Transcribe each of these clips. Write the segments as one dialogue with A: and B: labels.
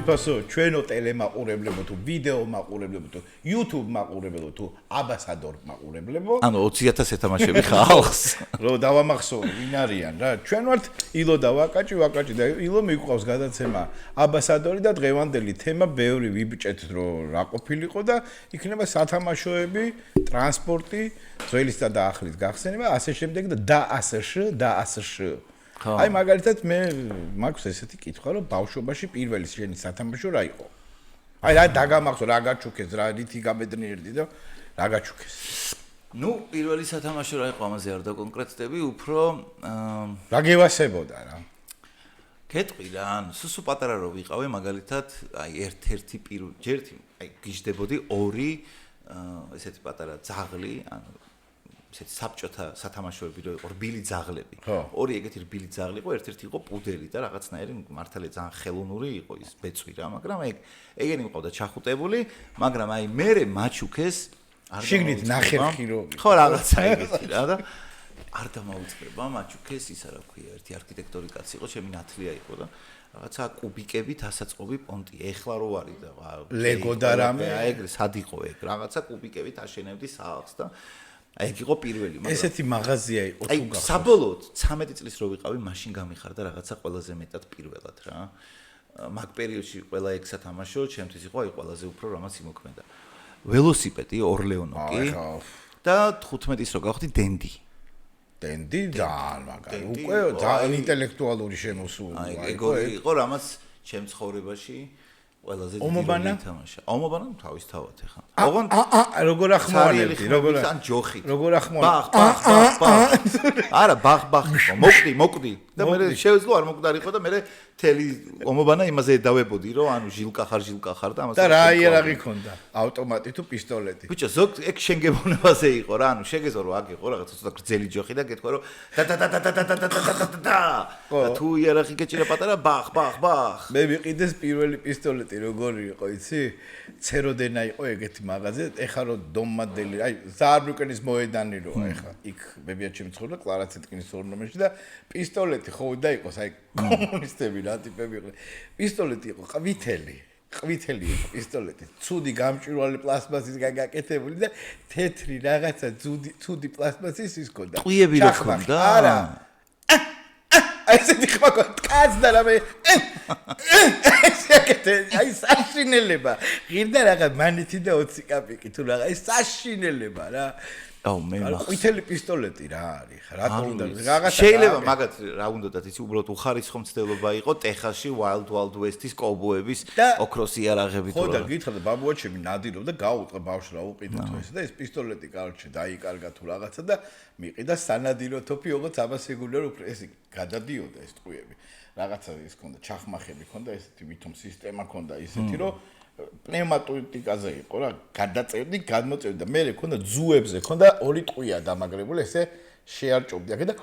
A: თავისუფასო ჩვენო ტელემაყურებლებო თუ ვიდეო მაყურებლებო თუ YouTube მაყურებლებო თუ აბასადორ მაყურებლებო
B: ანუ 20000 ეთამაშები ხალხს
A: რომ დავამახსოვრ ვინ არიან რა ჩვენ ვართ ილო და ვაკაჭი და ილო მიყვავს გადაცემა აბასადორი და დღევანდელი თემა ბევრი ვიბჭეთ რომ რა ყოფილიყო და იქნება სათამაშოები ტრანსპორტი ძველისა და ახლის გახსენება ასე შემდეგ და ასე აი მაგალითად მე მაქვს ესეთი კითხვა რომ ბავშვობაში პირველი შენი სათამაშო რა იყო? აი რა დაგამახსო რა გაჩუქეს რა რითი გაბედნიერდი და რა გაჩუქეს?
B: ნუ პირველი სათამაშო რა იყო ამაზე არ დაკონკრეტდები, უფრო
A: რა გევასებოდა რა?
B: კეთყვი რა, სუსუ პატარა რო ვიყავი მაგალითად, აი ერთ-ერთი ჯერთი, აი გიждდებოდი ორი ესეთი პატარა ძაღლი, ანუ ესეთი საბჭოთა სათამაშოები რო იყო რბილი ძაღლები. ორი ეგეთი რბილი ძაღლი იყო, ერთ-ერთი იყო პუდელი და რაღაცნაირი მართალია ძალიან ხელოვნური იყო ის ბეწვი რა, მაგრამ ეგენი მყავდა ჩახუტებული, მაგრამ აი მერე მაჩუქეს
A: შიგნით ნახერხი რო
B: ხო რაღაცა ეგეთი რა და არ დამაუწყება მაჩუქეს ისა რა ქვია, ერთი არქიტექტორი კაცი იყო, ჩემი ნათლია იყო და რაღაცა კუბიკებით ასაწყობი პონტი, ეხლა რო არის და
A: ლეგო და რამე,
B: აი ეგრე სად იყო ეგ, რაღაცა კუბიკებით აშენებდი საალხს და აი ეგ იყო პირველი, მაგრამ
A: ესეთი მაღაზია იყო თუ
B: გახსოვს. აი საბოლოოდ 13 წლის რო ვიყავი, მაშინ გამიხარდა რაღაცა ყველაზე მეტად პირველად რა. მაგ პერიოდში ყველა ეგ სათამაშო ჩემთვის იყო აი ყველაზე უფრო რამაც იმოქმედა. ველოსიპედი ორლეონოკი და 15-ის რო გავხდი დენდი.
A: დენდი ძალიან მაგარი. უკვე ძალიან ინტელექტუალური შემოსული.
B: აი ეგ იყო რამაც ჩემ ცხოვრებაში ყველაზე დიდი როლი ითამაშა. ომობანა თავისთავად ეხა. ოღონდ
A: როგორ ახმოვანებდი,
B: ან ჯოხით.
A: როგორ
B: ახმოვანებდი. არა, ბახ. მოკვდი. და მე შევეძლო არ მოკვდარიყო და მე თელი ომობანა იმაზე დავებოდი, რომ ანუ ჟილკა ხარ და ამას.
A: და რა იერაღი ქონდა? ავტომატი თუ პისტოლეტი?
B: ბიჭო, ზოგ ეგ შენგებონებაზე იყო რა, ანუ შეგეძლო რომ აგიყო რაღაც ცოტა გრძელი ჯოხი და გეთქვა რომ და თუ იერაღი გეჭირა პატარა ბახ.
A: მე ვიყიდეს პირველი პისტოლეტი როგორი იყო, იცი? ცეროდენა იყო ეგეთი მაღაზია, ეხა რომ დომმადელი, აი ზაარბრუკენის მოედანი როა ეხა. იქ ბებიაჩემ ცხოვრობდა კლარა ცეტკინის ორნომენში და პისტოლეტი ხო და იყოს, აი კომუნისტები რა ტიპები იყვნენ. პისტოლეტი იყო ყვითელი იყო პისტოლეტი. ცუდი გამჭვირვალე პლასმასის გაკეთებული და თეთრი რაღაცა ცუდი პლასმასის ის ქონდა.
B: ტყვიები რო ქონდა?
A: არა. ესეთი ხმა ქონდა, კაც და რამე. აი საშინელება. ღირდა რაღაც მანეთი და 20 კაპიკი თუ რაღაც ეს საშინელება რა.
B: აუ მე
A: ყვითელი პისტოლეტი რა არის? რატო უნდა რაღაცა
B: შეიძლება მაგათ რა უნდათ იცი უბრალოდ უხარისხო მცდელობა იყო ტეხასში Wild West-ის კოვბოების ოქროს იარაღებით
A: ხო და გითხრა ბაბუაჩემი ნადირობდა გაუწყა ბავშვს რა უყიდოთ ეს და ეს პისტოლეტი კარჩე დაიკარგა თუ რაღაცა და მიყიდა სანადირო თოფი ოღონდ აბასეგულე რომ ეს გადადიოდა ეს ტყუები რაღაცა ის ქონდა ჩახმახები ქონდა ესეთი ვითომ სისტემა ქონდა ისეთი რომ პნევმატიკაზე იყო რა გადაწერდი გადმოწერდი და მე ქონდა ძუებზე ქონდა ორი ტყვია დამაგრებული ესე შეარჭობდი აქ და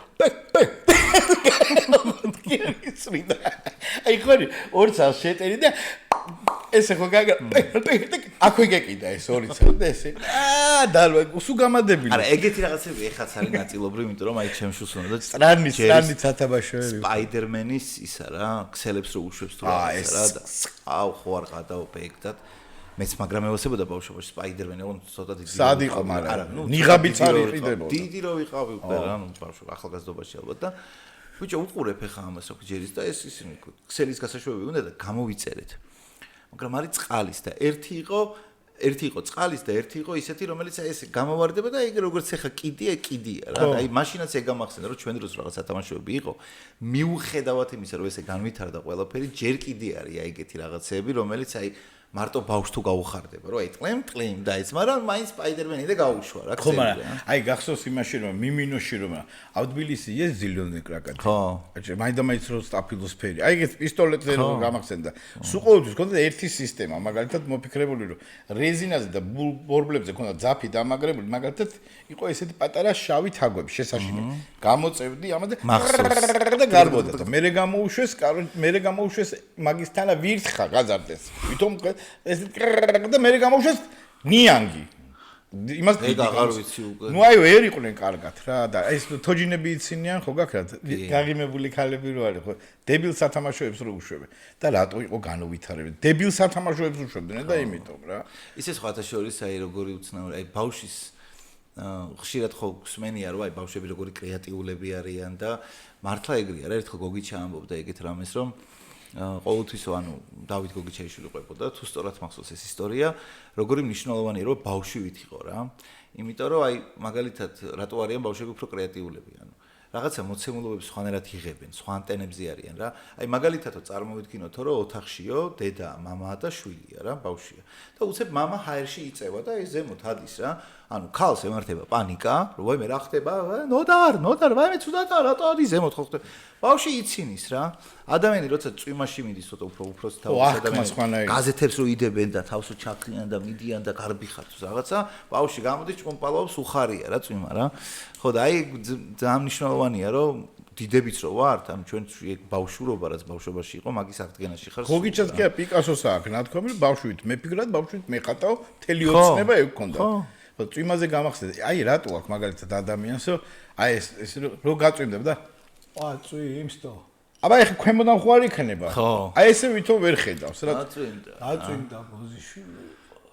A: აი ხარი ორი წელს შეტერი და ესე ხო გაგა აქვე გეკიდა ეს ორი წელი და ესე დალვა სულ გამადებინა
B: არა ეგეთი რაღაცები ეხაც არის ნაწილობრივ იმიტომ რომ აი ჩემშუს უნდა
A: სტრანის სათამაშოები
B: სპაიდერმენის ისა რა ქსელებს რო უშვებს თუ რაღაცა რა და აუ ხო არ გადავპექდათ მეც მაგრამ ევასებოდა ბავშვობაში სპაიდერმენი ოღონდ ცოტა დიდი
A: სად იყო მაგრამ ნიღაბიც არ იყიდებოდა
B: დიდი რო ვიყავი უკვე რა ნუ ბავშვ ახალგაზრდობაში ალბათ და ბიჭო უყურებ ეხა ამას რო ჯერის და ეს ისინი ქსელის გასაშვებები უნდა და გამოვიწერეთ მაგრამ არის წყალის და ერთი იყო წყალის და ერთი იყო ისეთი რომელიც აი ესე გამოვარდება და ეგ როგორც ეხა კიდია რა აი მაშინაც ეგ გამახსენდა რომ ჩვენ დროს რაღაც სათამაშოები იყო მიუხედავად იმისა რომ ესე განვითარდა ყველაფერი ჯერ კიდე არის აი ეგეთი რაღაცეები რომელიც აი მარტო ბავშვს თუ გაუხარდება რომ აი ტლემ და ის მაგრამ მაინც სპაიდერმენი და გაუშვა რა
A: ხო მაგრამ აი გახსოვს იმაში რომ მიმინოში რომ ავთბილისი ეს ზილიონი კრაკატი
B: ხო
A: მაინც რომ სტაფილოსფერი აი ეს პისტოლეტზე რომ გამახსენდა სულ ყოველთვის ქონდა ერთი სისტემა მაგალითად მოფიქრებული რომ რეზინაზე და ბორბლებზე ქონდა ძაფი დამაგრებული მაგალითად იყო ესეთი პატარა შავი თაგვები შესაშინე გამოწევდი ამაზე და გარბოდა და მერე გამოუშვეს მაგისთანა ვირთხა გაზარდეს ვითომ ეს და მე გამოუშვეს ნიანგი იმას
B: ეგ აღარ ვიცი უკვე.
A: ნუ აი ვერ იყვნენ კარგად რა და ეს თოჯინები იცინიან ხო გაქრათ გაღიმებული ქალები რო არის ხო დებილ სათამაშოებს რო უშვებენ და რატო იყო განუვითარებენ დებილ სათამაშოებს უშვებდნენ და იმიტომ რა
B: ისე სხვათა შორის აი როგორი უცნაური აი ბავშვის ხშირად ხო გსმენია რომ აი ბავშვები როგორი კრეატიულები არიან და მართლა ეგრეა რა ერთხელ გოგიჩა ამბობდა ეგეთ რამეს რომ ყოველთვის ანუ დავით გოგიჩაიშვილი ყვებოდა თუ სწორად მახსოვს ეს ისტორია როგორი მნიშვნელოვანია რომ ბავშვი ვითიყო რა იმიტომ რომ აი მაგალითად რატო არიან ბავშვები უფრო კრეატიულები ანუ რაღაცა მოცემულობებს სხვანაირად იღებენ სხვა ანტენებზე არიან რა აი მაგალითადო წარმოვიდგინოთ რომ ოთახშიო დედა მამაა და შვილია რა ბავშვია და უცებ მამა ჰაერში იწევა და ეს ზემოთ ადის რა ანუ ქალს ემართება პანიკა რომ ვაიმე რა ხდება ნოდარ ვაიმე ცუდათა რატო ადის ზემოთ ხო ხდება ბავშვი იცინის რა ადამიანი როცა წვიმაში მიდის ცოტა უფრო უფროსი თავის ადამიანი გაზეთებს რო იდებენ და თავს რო ჩაქრიან და მიდიან და გარბი ხართ რაღაცა ბავშვი გამოდის ჭკომპალობს უხარია რა წვიმა რა ხო და აი ძალიან მნიშვნელოვანია რომ დიდებიც რო ვართ ანუ ჩვენ ბავშვურობა რაც ბავშვობაში იყო მაგის აღდგენაში ხარ
A: გოგიჩას კი პიკასოს აქვს ნათქვამი ბავშვით მეფიქრად ბავშვით მეხატავ მთელი ოცნება ეგ გქონდა ხო წვიმაზე გამახსენე აი რატო აქვს მაგალითად ადამიანს რომ აი ეს რო გაწვიმდება და წვიმსტო აბა ეხა ქვემოდან ხო არ იქნება აი ესე ვითომ ვერ ხედავს რა დაწვიმდა ბოზიშვილი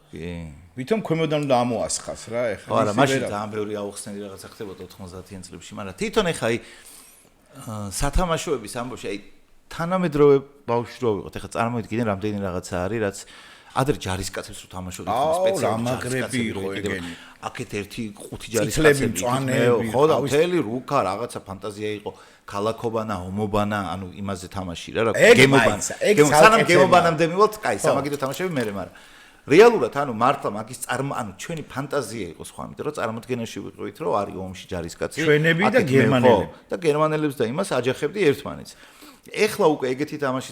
A: კი ვითომ ქვემოდან უნდა ამოასხას რა ეხა
B: ხო არა მაშინ ძალიან ბევრი აუხსნელი რაღაცა ხდებოდა 90-იან წლებში მაგრამ თვითონ ეხა აი სათამაშოების ამბავში აი თანამედროვე ბავშვი რო ვიყოთ ეხა წარმოვიდგინე რამდენი რაღაცა არის რაც ადრე ჯარისკაცებს რო თამაშობდნენ
A: სპეციალურად იყო ეგენი
B: აქეთ ერთი 5 ჯარისკაცები ხო და მთელი რუკა რაღაცა ფანტაზია იყო ქალაქობანა ომობანა ანუ იმაზე თამაში რა გემობანა სანამ გემობანამდე მივალთ კაი სამაგიდო თამაშები მერე მაგრამ რეალურად ანუ მართლა მაგის ანუ ჩვენი ფანტაზია იყო სხვა იმიტომ რომ წარმოდგენაში ვიყავით რომ არის ომში ჯარისკაცი
A: ჩვენები და გერმანელები
B: და გერმანელებს და იმას აჯახებდი ერთმანეთს ეხლა უკვე ეგეთი თამაში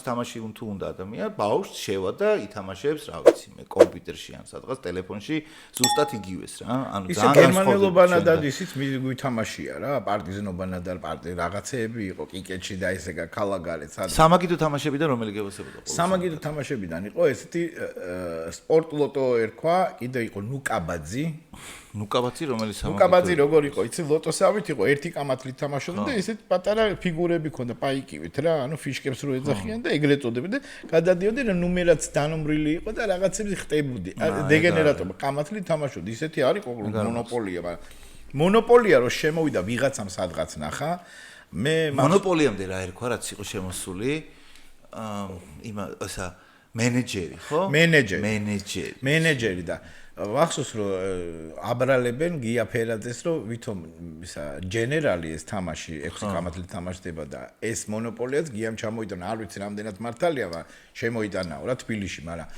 B: თუ უნდა ადამიანი ბავშვს შევა და ითამაშებს რა ვიცი მე კომპიუტერში ან სადღაც ტელეფონში ზუსტად იგივეს რა ანუ
A: ძალიან გერმანელობანა და ისიც მიგვითამაშია რა პარტიზნობანა და რაღაცეები იყო კიკეთში და ესეა ქალაქგარეთ
B: სამაგიდო თამაშები და რომელი გევასებოდა
A: ყოველთვის სამაგიდო თამაშებიდან იყო ესეთი სპორტ ლოტო ერქვა კიდე იყო
B: ნუკაბაძი რომელიც
A: ნუკაბაძი როგორ იყო იცი ლოტოსავით იყო ერთი კამათლით თამაშობდნენ და ესეთ პატარა ფიგურები ქონდა პაიკივით რა ანუ ფიშკებს რო ეძახიან და ეგრეთ წოდებდნენ და გადადიოდნენ ნუმერაც დანომრილი იყო და რაღაცები ხტებოდი დეგენერატორი კამათლით თამაშობდი ისეთი არის მონოპოლია მაგრამ მონოპოლია რო შემოვიდა ვიღაცამ სადღაც ნახა მე
B: მონოპოლიამდე რა ერქვა რაც იყო შემოსული ესა მენეჯერი ხო
A: მენეჯერი და ვახსოვს რომ აბრალებენ გია ფერაძეს რომ ვითომ ისა ჯენერალი ეს თამაში 6 კამათლით თამაშდება და ეს მონოპოლიაც გიამ ჩამოიტანა არ ვიცი რამდენად მართალია მაგრამ შემოიტანაო რა თბილისში მაგრამ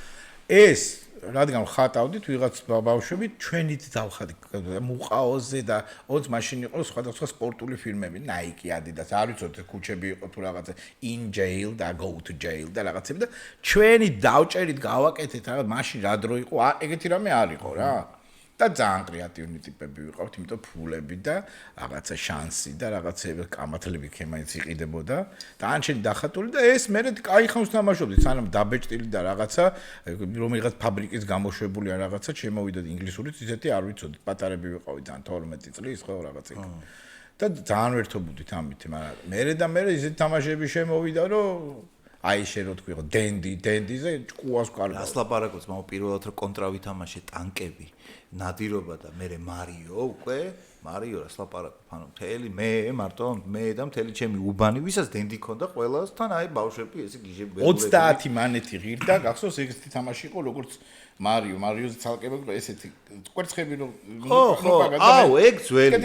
A: ეს რადგან ხატავდით ვიღაც ბავშვები ჩვენით დავხატი მუყაოზე და ოც მაშინ იყო სხვადასხვა სპორტული ფილმები Nike Adidas არ ვიცოდი ქუჩები იყო თუ რაღაცა in jail და go to jail და რაღაცები და ჩვენი დავჭერით გავაკეთეთ რაღაც მაშინ რა დრო იყო ეგეთი რამე არ იყო რა და ძალიან კრეატივნი ტიპები ვიყავთ იმიტომ ფულები და რაღაცა შანსი და რაღაცები კამათლები ქემაინც იყიდებოდა და ანჩენი დახატული და ეს მე კაი ხანს თამაშობდი სანამ დაბეჭდილი და რაღაცა რომელიღაც ფაბრიკის გამოშვებული ან რაღაცა შემოვიდა ინგლისურით ისეთი არ ვიცოდი პატარები ვიყავით ან 12 წლის ხო რაღაცა და ძალიან ვერთობოდით ამით მაგრამ მე ისეთი თამაშები შემოვიდა რომ აი შენ რო თქვი ხო დენდიზე ჭკუას კარგა
B: ასლაპარაკოს მაო პირველად რო კონტრავი თამაშე ტანკები ნადირობა და მე მარიო უკვე მარიო ასლაპარაკო ანუ მთელი მე მარტო მე და მთელი ჩემი უბანი ვისაც დენდი ქონდა ყველასთან აი ბავშვები ესე გიჟები
A: 30 მანეთი ღირდა გახსოვს ეგეთი თამაში იყო როგორც მარიოზე ცალკე მეკრა ესეთი კვერცხები რო
B: აუ ეგ ძველი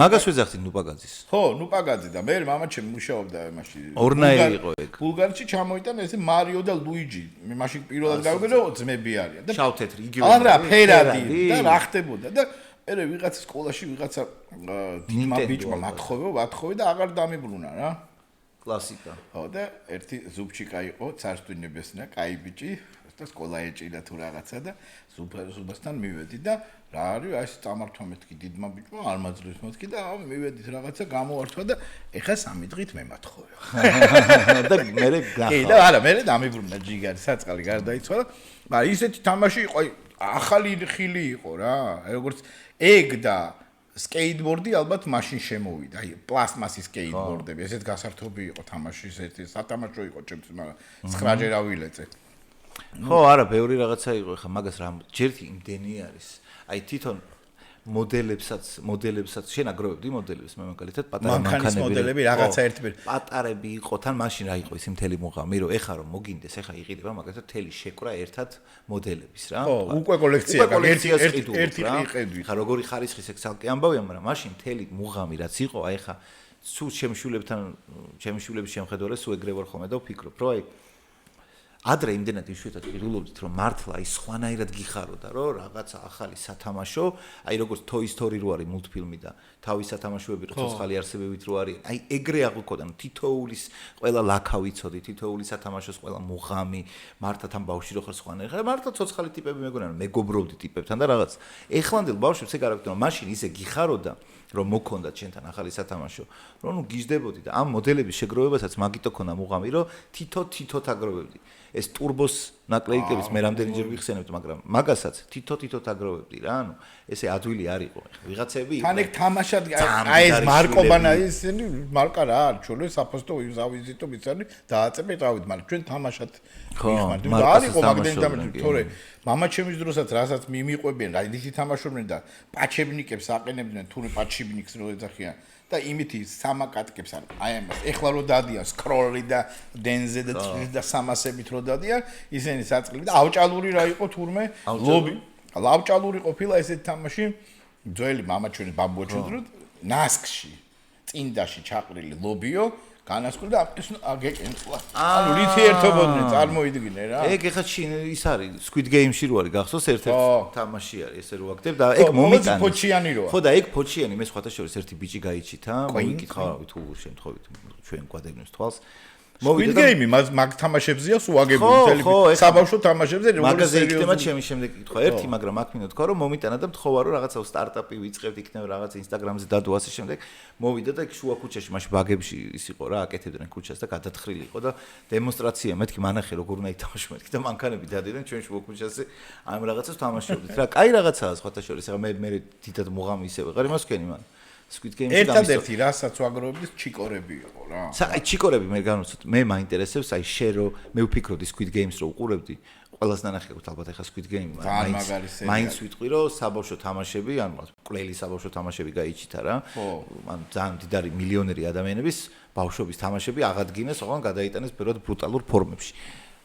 B: მაგას ვეძახდი ნუპაგაძის
A: ხო ნუპაგაძე და მე მამაჩემ მუშაობდა იმაში
B: ორნაირი იყო ეგ
A: ბულგარეთში ჩამოიტანა ესე მარიო და ლუიჯი მე მაშინ პირველად გავიგე რომ ძმები არიან და
B: შავთეთრი იგივე
A: არა ფერადი და რა ხდებოდა და მე ვიღაც სკოლაში ვიღაცა დინმა ბიჭმა მათხოვე და აღარ დამიბრუნა რა კლასიკა. ხო და ერთი ზუბჩიკა იყო, царствие небесное, კაი ბიჭი, და სკოლა ეჭირა თუ რაღაცა და სუბასთან მივედი და რა არის აი ეს წამართვა მეთქი დიდმა ბიჭმა არ მაძლევს მეთქი და მივედით რაღაცა გამოვართვა და ეხა 3 დღით მემათხოვე
B: და მე
A: კი და არა მე დამიბრუნდა ჯიგარი საწყალი გარდაიცვალა მაგრამ ისეთი თამაში იყო ახალი ხილი იყო რა როგორც ეგ და სკეიტბორდი ალბათ მაშინ შემოვიდა აი პლასმასის სკეიტბორდები ესეთ გასართობი იყო თამაში ესეთი სათამაშო იყო ჩემთვის მაგრამ 9 ჯერ ავილეწე
B: ხო არა ბევრი რაღაცა იყო ხა მაგას რა ჯერ იმდენი არის აი თვითონ მოდელებსაც შენ აგროვებდი მოდელებს მე მაგალითად პატარა
A: მანქანის მოდელები რაღაცა ერთბერ
B: პატარები იყო თან მაშინ რა იყო ის მთელი მუღამი რომ ეხა რომ მოგინდეს ეხა იყიდება მაგალითად თელი შეკრა ერთად მოდელების რა
A: ხო უკვე კოლექცია ერთი
B: იყიდვი ხა როგორი ხარისხის ეგ ცალკე ამბავია მაგრამ მაშინ თელი მუღამი რაც იყო აი ხა სულ შემშულების შემხედველე სულ ეგრე ვარ ხოლმე და ვფიქრობ რომ აი ადრე იმდენად იშვიათად ყიდულობდით რომ მართლა ის ხვანაირად გიხაროდა რომ რაღაცა ახალი სათამაშო აი როგორც Toy Story რო არის მულტფილმი და თავის სათამაშოები რო ცოცხალი არსებებით რო არის აი ეგრე აღვიქოდა თითოულის ყველა ლაქა ვიცოდი თითოულის სათამაშოს ყველა მუღამი მართლა თან ბავშვი რო ხარ სხვანაირად მართლა ცოცხალი ტიპები მეგონა რომ მეგობრობდი ტიპებთან და რაღაც ეხლანდელ ბავშვებს ეგ არ აქვს რომ მაშინ ისე გიხაროდა რომ მოქონდა ჩვენთან ახალი სათამაშო რომ ნუ გიждდებოდი და ამ მოდელების შეგროვებასაც მაგიტო ქონა მუღამი რომ თითო აგროვებდი ეს ტურბოს ნაკლეიკების მე რამდენიჯერ ვიხსენებთ მაგრამ მაგასაც თითო აგროვებდი რა ანუ ესე ადვილი არ იყო ვიღაცები
A: თან ეგ თამაშად აი ეს მარკობანა ისინი მარკა რა არის ჩვენო საფოსტო ვიზიტო ვიცანი დააწებეთ რავით მაგრამ ჩვენ თამაშად ვიხმართ და არ იყო მაგდენი თორე მამა ჩემის დროსაც რასაც მიმიყვებიან რა ისეთი თამაშობდნენ და პაჩებნიკებს აყენებდნენ თურმე პაჩიბნიკს რო ეძახიან და იმითი სამაკატკებს აი ამას ეხლა რო დადიან სკროლი და დენზე და 300-ით რო დადიან ისინი საწყლები და ავჭალური რა იყო თურმე ლობი ავჭალური ყოფილა ესეთი თამაში ძველი მამა ჩვენი ბაბუა ჩვენდრო ნასკში წინდაში ჩაყრილი ლობიო განასხვავდა და ეს აგეკენწლა ანუ რითი ერთობოდნენ წარმოიდგინე რა
B: ეგ ეხა ის არის Squid Game-ში რო არის გახსოვს ერთ-ერთი თამაში არის ესე რო აკეთებ და ეგ მომიტანე
A: ფოჩიანი როა
B: ხო და ეგ ფოჩიანი მე სხვათა შორის ერთი ბიჭი გაიჩითა მოიკითხა თუ შემთხვევით ჩვენ გვადაგნოს თვალს
A: Squid Game მაგ თამაშებზია სულ აგებული მთელი საბავშვო თამაშებზე
B: მაგაზე იქნება ჩემი შემდეგ კითხვა ერთი მაგრამ აქ მინდა თქვა რომ მომიტანა და მთხოვა რომ რაღაცა სტარტაპი ვიწყებთ იქნება რაღაც Instagram-ზე დადო ასე შემდეგ მოვიდა და შუა ქუჩაში მაშინ ბაგებში ის იყო რა აკეთებდნენ ქუჩას და გადათხრილი იყო და დემონსტრაცია მეთქი მანახე როგორ უნდა ითამაშო მეთქი და მანქანები დადიდნენ ჩვენ შუა ქუჩაზე ამ რაღაცას თამაშობდით რა კაი რაღაცაა სხვათა შორის ახლა მე დიდად მუღამი ისე ვეღარ იმას ვქენი მაგრამ Squid Game-ში
A: ერთადერთი რასაც ვაგროვებდი ჩიკორები იყო რა.
B: აი ჩიკორები მე განვცოთ მე მაინტერესებს აი შენ რო მე ვფიქრობდი Squid Games რო უყურებდი ყველას ნანახი აქვს ალბათ ახლა Squid Game მაინც ვიტყვი რომ საბავშვო თამაშები ანუ კლელი საბავშვო თამაშები გაიჩითა რა ანუ ძალიან დიდარი მილიონერი ადამიანების ბავშვობის თამაშები აღადგინეს ოღონდ გადაიტანეს პირველად ბრუტალურ ფორმებში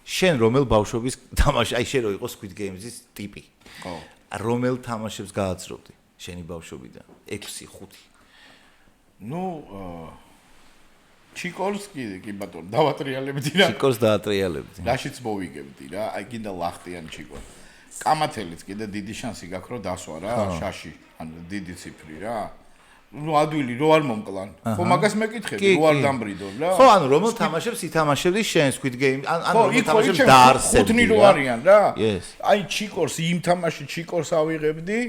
B: შენ რომელ ბავშვობის თამაში აი შენ რო იყო Squid Games-ის ტიპი ხო რომელ თამაშებს გააცრობდი შენი ბავშვობიდან 6-5
A: ნუ ჩიკორს კი ბატონო დავატრიალებდი რა
B: ჩიკორს დაატრიალებდი
A: რაშიც მოვიგებდი რა აი კიდე ლახტიანი ჩიკო კამათელიც კიდე დიდი შანსი გაქვს რომ დასვა რა შაში ანუ დიდი ციფრი რა ნუ ადვილი რო არ მომკლან ხო მაგას მეკითხები რო არ დამბრიდონ რა
B: ხო ანუ რომელ თამაშებს ითამაშებდი შენ Squid Game ანუ რომელ თამაშებს დაარსებდი
A: ხუთნი რო არიან რა აი ჩიკორს იმ თამაში ჩიკორს ავიღებდი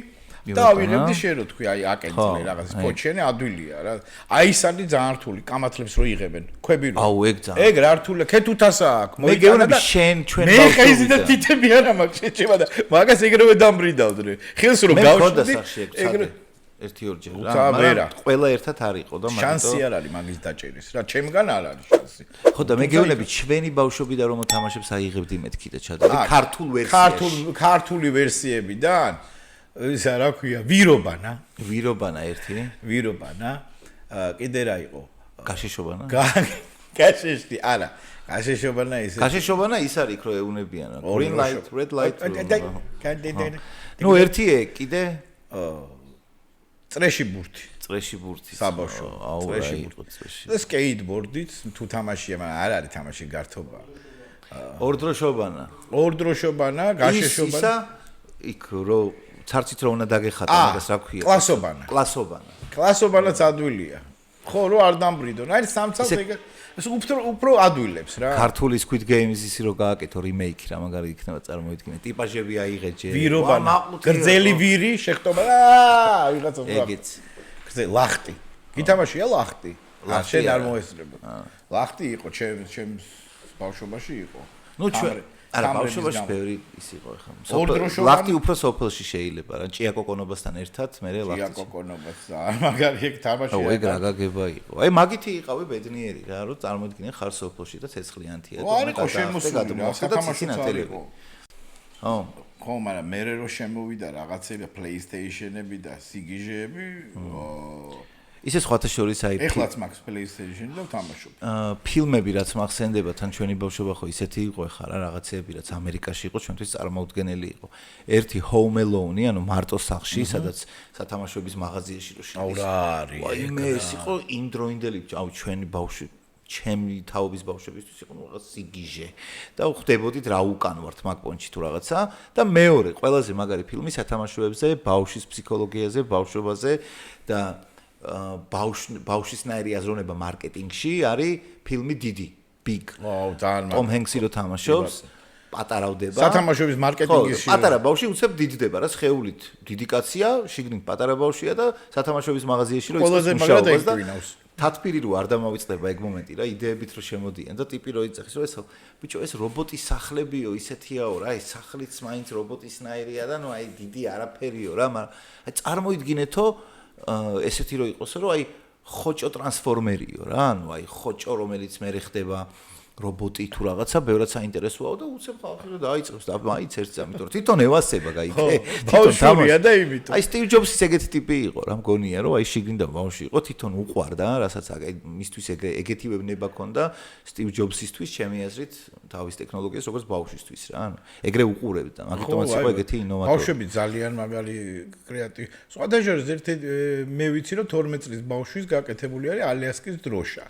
A: და ავიღებდი შენ რო თქვი აი აკენწლე რაღაც პოჩენი ადვილია რა აი ისანი ძალიან რთული კამათლებს რო იღებენ ქვები რო
B: აუ ეგ ძალიან
A: ეგ რა რთულია ქეთუთასა აქვს
B: მე გეუბნები შენ ჩვენ
A: ბავშვობიდან მე ხეიზი და თითები არა მაქვს შეჭება და მაგას ეგრევე დამბრიდავდნენ ხილს რო გავშვდი
B: ეგრე ერთი ორჯერ რა მაგრამ ყველა ერთად არ იყო და
A: მაგიტო შანსი არ არის მაგის დაჭერის რა ჩემგან არ არის შანსი
B: ხო და მე გეუბნები ჩვენი ბავშვობიდან რომ თამაშებს აიღებდი მეთქი და ჩადები ქართულ ვერსიაში
A: ქართული ვერსიებიდან ისა რა ქვია ვირობანა ერთი ვირობანა კიდე რა იყო
B: გაშეშობანა
A: გაშეშტი არა გაშეშობანა
B: ის არის იქ რო ეუნებიან green light red light ნუ ერთი კიდე
A: წრეში ბურთი საბავშვო
B: წრეში
A: და სკეიტბორდით თუ თამაშია მაგრამ არ არის თამაში გართობა ორდროშობანა გაშეშობანა
B: იქ რო ცარცით რო უნდა დაგეხატა მაგას რა ქვია
A: კლასობანაც ადვილია ხო რო არ დამბრიდონ აი სამცალს ეგ ეს უფრო ადვილებს რა.
B: ქართული Squid Games ისი რო გააკეთო remake რა მაგარი იქნება წარმოიდგინე. ტიპაჟები აიღეთ ჯერ.
A: ვირობანა. გრძელი ვირი შეხტობა. ვიღაცა ვარ.
B: ეგეც.
A: გრძელი ლახტი. გითამაშია ლახტი. შენ არ მოესწრება. ლახტი იყო ჩემს ბავშვობაში იყო.
B: ნუ ჩვენ არა ბავშვობაში ბევრი ის იყო ხა.
A: ორდროშოვანი
B: ლახტი უფრო სოფელში შეიძლება რა. ჭიაკოკონობასთან ერთად მე ლახტი.
A: ჭიაკოკონობას მაგარი ეგ თამაში.
B: ო ეგ რა გაგება იყო. აი მაგითი იყავი ბედნიერი რა, რომ წარმოიდგინე ხარ სოფელში და ცეცხლიანთია და
A: არ იყო შემოსული რა, სათამაშოც არ იყო.
B: ხო.
A: ხო, მაგრამ მე რო შემოვიდა რაღაცები PlayStation-ები და სიგიჟეები,
B: ისე სხვათა შორის აი
A: ეხლაც მაქვს PlayStation-ი და ვთამაშობ.
B: ფილმები რაც მახსენდება თან ჩვენი ბავშვობა ხო ისეთი იყო ხა რა რაღაცეები რაც ამერიკაში იყო ჩვენთვის წარმოუდგენელი იყო. ერთი Home Alone-ი, ანუ მარტო სახლში, სადაც სათამაშოების მაღაზიაში რო შედის.
A: აუ რა არის.
B: აი მე ეს იყო იმდროინდელი, აუ ჩვენი ბავშვი ჩემი თაობის ბავშვებისთვის იყო რაღაც სიგიჟე და ხვდებოდით რა უკან ვართ მაგ პონჩი თუ რაღაცა და მეორე ყველაზე მაგარი ფილმი სათამაშოებზე, ბავშვის ფსიქოლოგიაზე, ბავშვობაზე და ბავშვისნაირი აზროვნება მარკეტინგში არის ფილმი დიდი Big.
A: აუ ძალიან
B: Tom Hanks-ი რო თამაშობს, პატარავდება.
A: სათამაშოების მარკეტინგის
B: პატარა ბავშვი უცებ დიდდება რა, სხეულით დიდი კაცია, შიგნით პატარა ბავშვია და სათამაშოების მაღაზიაში რო
A: იწყებს მუშაობას და
B: თათბირი რო არ დამავიწყდება ეგ მომენტი რა, იდეებით რო შემოდიან და ტიპი რო იწახის რომ ეს ბიჭო ეს რობოტის სახლებიო, ისეთიაო რა, ეს სახლიც მაინც რობოტისნაირია და ნუ აი დიდი არაფერიო რა, მაგრამ აი წარმოიდგინეთო ესეთი რო იყოსო რომ აი ხოჭო ტრანსფორმერიო რა, ანუ აი ხოჭო რომელიც მე ხდება რობოტი თუ რაღაცა ბევრად საინტერესოა და უცებ ხალხი რომ დაიწყებს და მაინც ერთს ამიტომ თვითონ ევასება გაიქე
A: თვითონ თამაშია და იმით
B: აი Steve Jobs-ის ეგეთი ტიპი იყო რა მგონია რომ აი შიგნიდან ბავშვი იყო თვითონ უყვარდა რასაც აი მისთვის ეგეთივე ნება ქონდა Steve Jobs-ისთვის ჩემი აზრით თავის ტექნოლოგიას როგორც ბავშვისთვის რა ანუ ეგრე უყურებდა მაგიტომაც იყო ეგეთი ინოვატორი
A: ბავშვები ძალიან მაგარი კრეატივი სხვადასხვა ერთი მე ვიცი რომ 12 წლის ბავშვის გაკეთებული არის ალიასკის დროშა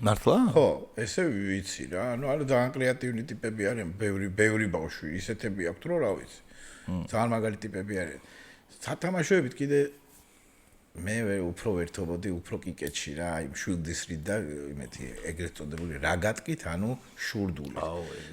B: მართლა?
A: ხო, ესე ვიცი რა. ანუ არა ძალიან კრეატიული ტიპები არიან, ბევრი ბავშვი ისეთები აქვთ, რომ რა ვიცი. ძალიან მაგარი ტიპები არიან. სათამაშოებით კიდე მე უფრო ვერთობოდი უფრო კიკეთში რა, აი მშვილდისრით და იმეთი ეგრეთ წოდებული რაგატკით, ანუ შურდული.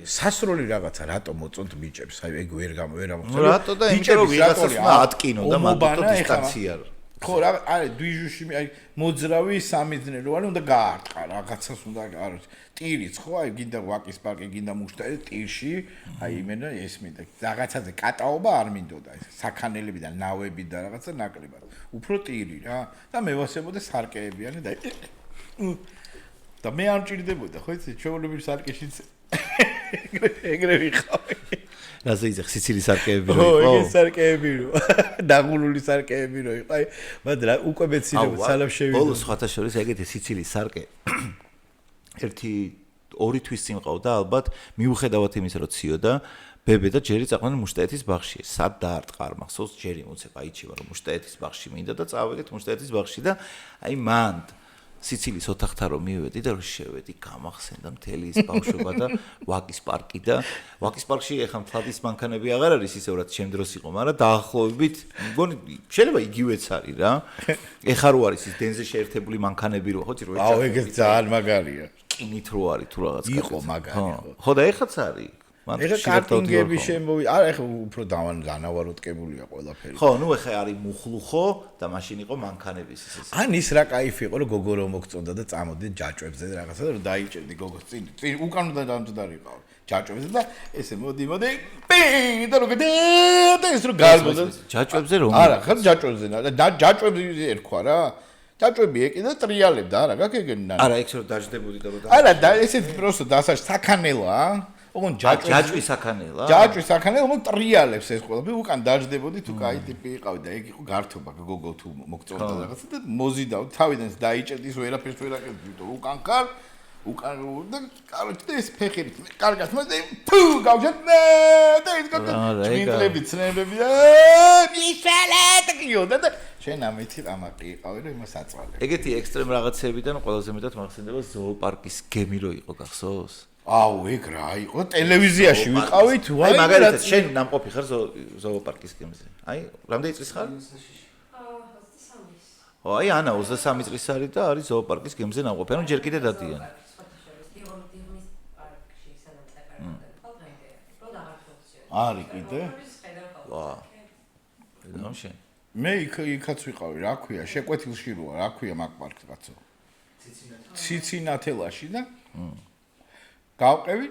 A: სასროლი რაღაცა რატო მოწონთ ბიჭებს? აი ეგ ვერ ამოხსენე.
B: რატო და იმიტომ რომ ვიღაცას ატკინო და მაგიტო დისტანცია.
A: ხო რა არის დვიჟუში აი მოძრავი სამიზნე რო არის უნდა გაარტყა რაღაცას უნდა არ ტირიც ხო აი გინდა ვაკის პარკი გინდა მუშტა ტირში აი იმენა ესმინდა რაღაცაზე კატაობა არ მინდოდა ეს საქანელები და ნავები და რაღაცა ნაკლებად უფრო ტირი რა და მე ვასებოდა სარკეებიანი და მე არ მჭირდებოდა ხო იცი ჩვეულებრივ სარკეშიც ეგრე ვიყავი
B: რაზე იზახ სიცილის სარკეები რო იყო?
A: ხო, ეს სარკეები რო. დაღულული სარკეები რო იყო. აი, მაგრამ უკვე მეცილებ სალამ შევიდა.
B: ბოლოს სხვათა შორის ეგეთი სიცილის სარკე. ერთი 2 თვის წინ ყავდა ალბათ, მიუხედავად იმისა, რომ ციოდა, ბებე და ჯერი წაყვნენ მუშტაეთის ბაღში. სად დაარტყა არ მახსოვს, ჯერი მოცებ აიჩივა რომ მუშტაეთის ბაღში მინდა და წავედით მუშტაეთის ბაღში და აი მან სიცილის ოთახთან რომ მივედი და რომ შევედი გამახსენდა მთელი ის ბავშვობა და ვაკის პარკი და ვაკის პარკში ეხა მთლადის მანქანები აღარ არის ისე რაც ჩემ დროს იყო, მაგრამ დაახლოებით მგონი შეიძლება იგივეც არის რა. ეხა რო არის ის დენზე შეერთებული მანქანები რო ხო ძრო
A: აუ ეგეც ძალიან მაგარია.
B: კინით რო არის თუ რაღაც
A: იყო მაგარი ხო.
B: ხო და ეხაც არის.
A: ეხა კარტინგები შემოვი არა ეხა უფრო განავაროტკებულია ყველაფერი
B: ხო ნუ ეხა არის მუხლუხო და მაშინ იყო მანქანების ის
A: ან ის რა кайფი იყო რომ გოგო რომ მოგწონდა და წამოდი ჯაჭვებზე და რაღაცა და რომ დაიჭერდი გოგოს წინ უკან უნდა დამწდარიყავ ჯაჭვებზე და ესე მოდი პი და რომ და ეს რომ გალბოდა
B: ჯაჭვებზე რომ
A: არა ხარ ჯაჭვებზე და ჯაჭვებზე ერქვა რა ჯაჭვები ეკიდა ტრიალებდა არა გაგეგენა
B: არა ეგ რომ დაждდებოდი და რომ
A: არა და ესეთ პროსტო დასაშ საქანელა ოღონ
B: ჯაჭვი საქანელა?
A: ჯაჭვი საქანელა, ოღონ ტრიალებს ეს ყველაფერი, უკან დაждდებოდი თუ кай ტიპი იყავი და ეგ იყო გართობა გოგო თუ მოგწონდა რაღაცა და მოზიდავ თავიდან დაიჭერდი ის ვერაფერს ვერ აკეთებდი თუ უკან ხარ უკან და კაროჩი ეს ფეხებით კარგად მოდი ფუ გავჯეთ და ის გოგო ჭვინტლები ცნებები და მიშელე ტკიო და შენ ამითი ყამაყი იყავი რომ იმას აწვალე
B: ეგეთი ექსტრემ რაღაცებიდან ყველაზე მეტად მახსენდება ზოოპარკის გემი რო იყო გახსოვს?
A: აუ ეგ რა იყო ტელევიზიაში ვიყავით
B: აი მაგალითად შენ ნამყოფი ხარ ზოოპარკის გემზე აი რამდენი წლის ხარ 23 აი ანა 23 წლის არის და არის ზოოპარკის გემზე ნამყოფი ანუ ჯერ კიდე დადიან
A: არის კიდე?
B: ვა. ნუ შენ.
A: მე იქაც ვიყავი, რა ქვია, შეკვეთილში როა, რა ქვია მაგ პარკს კაცო? ციცინათელაში და გავყევი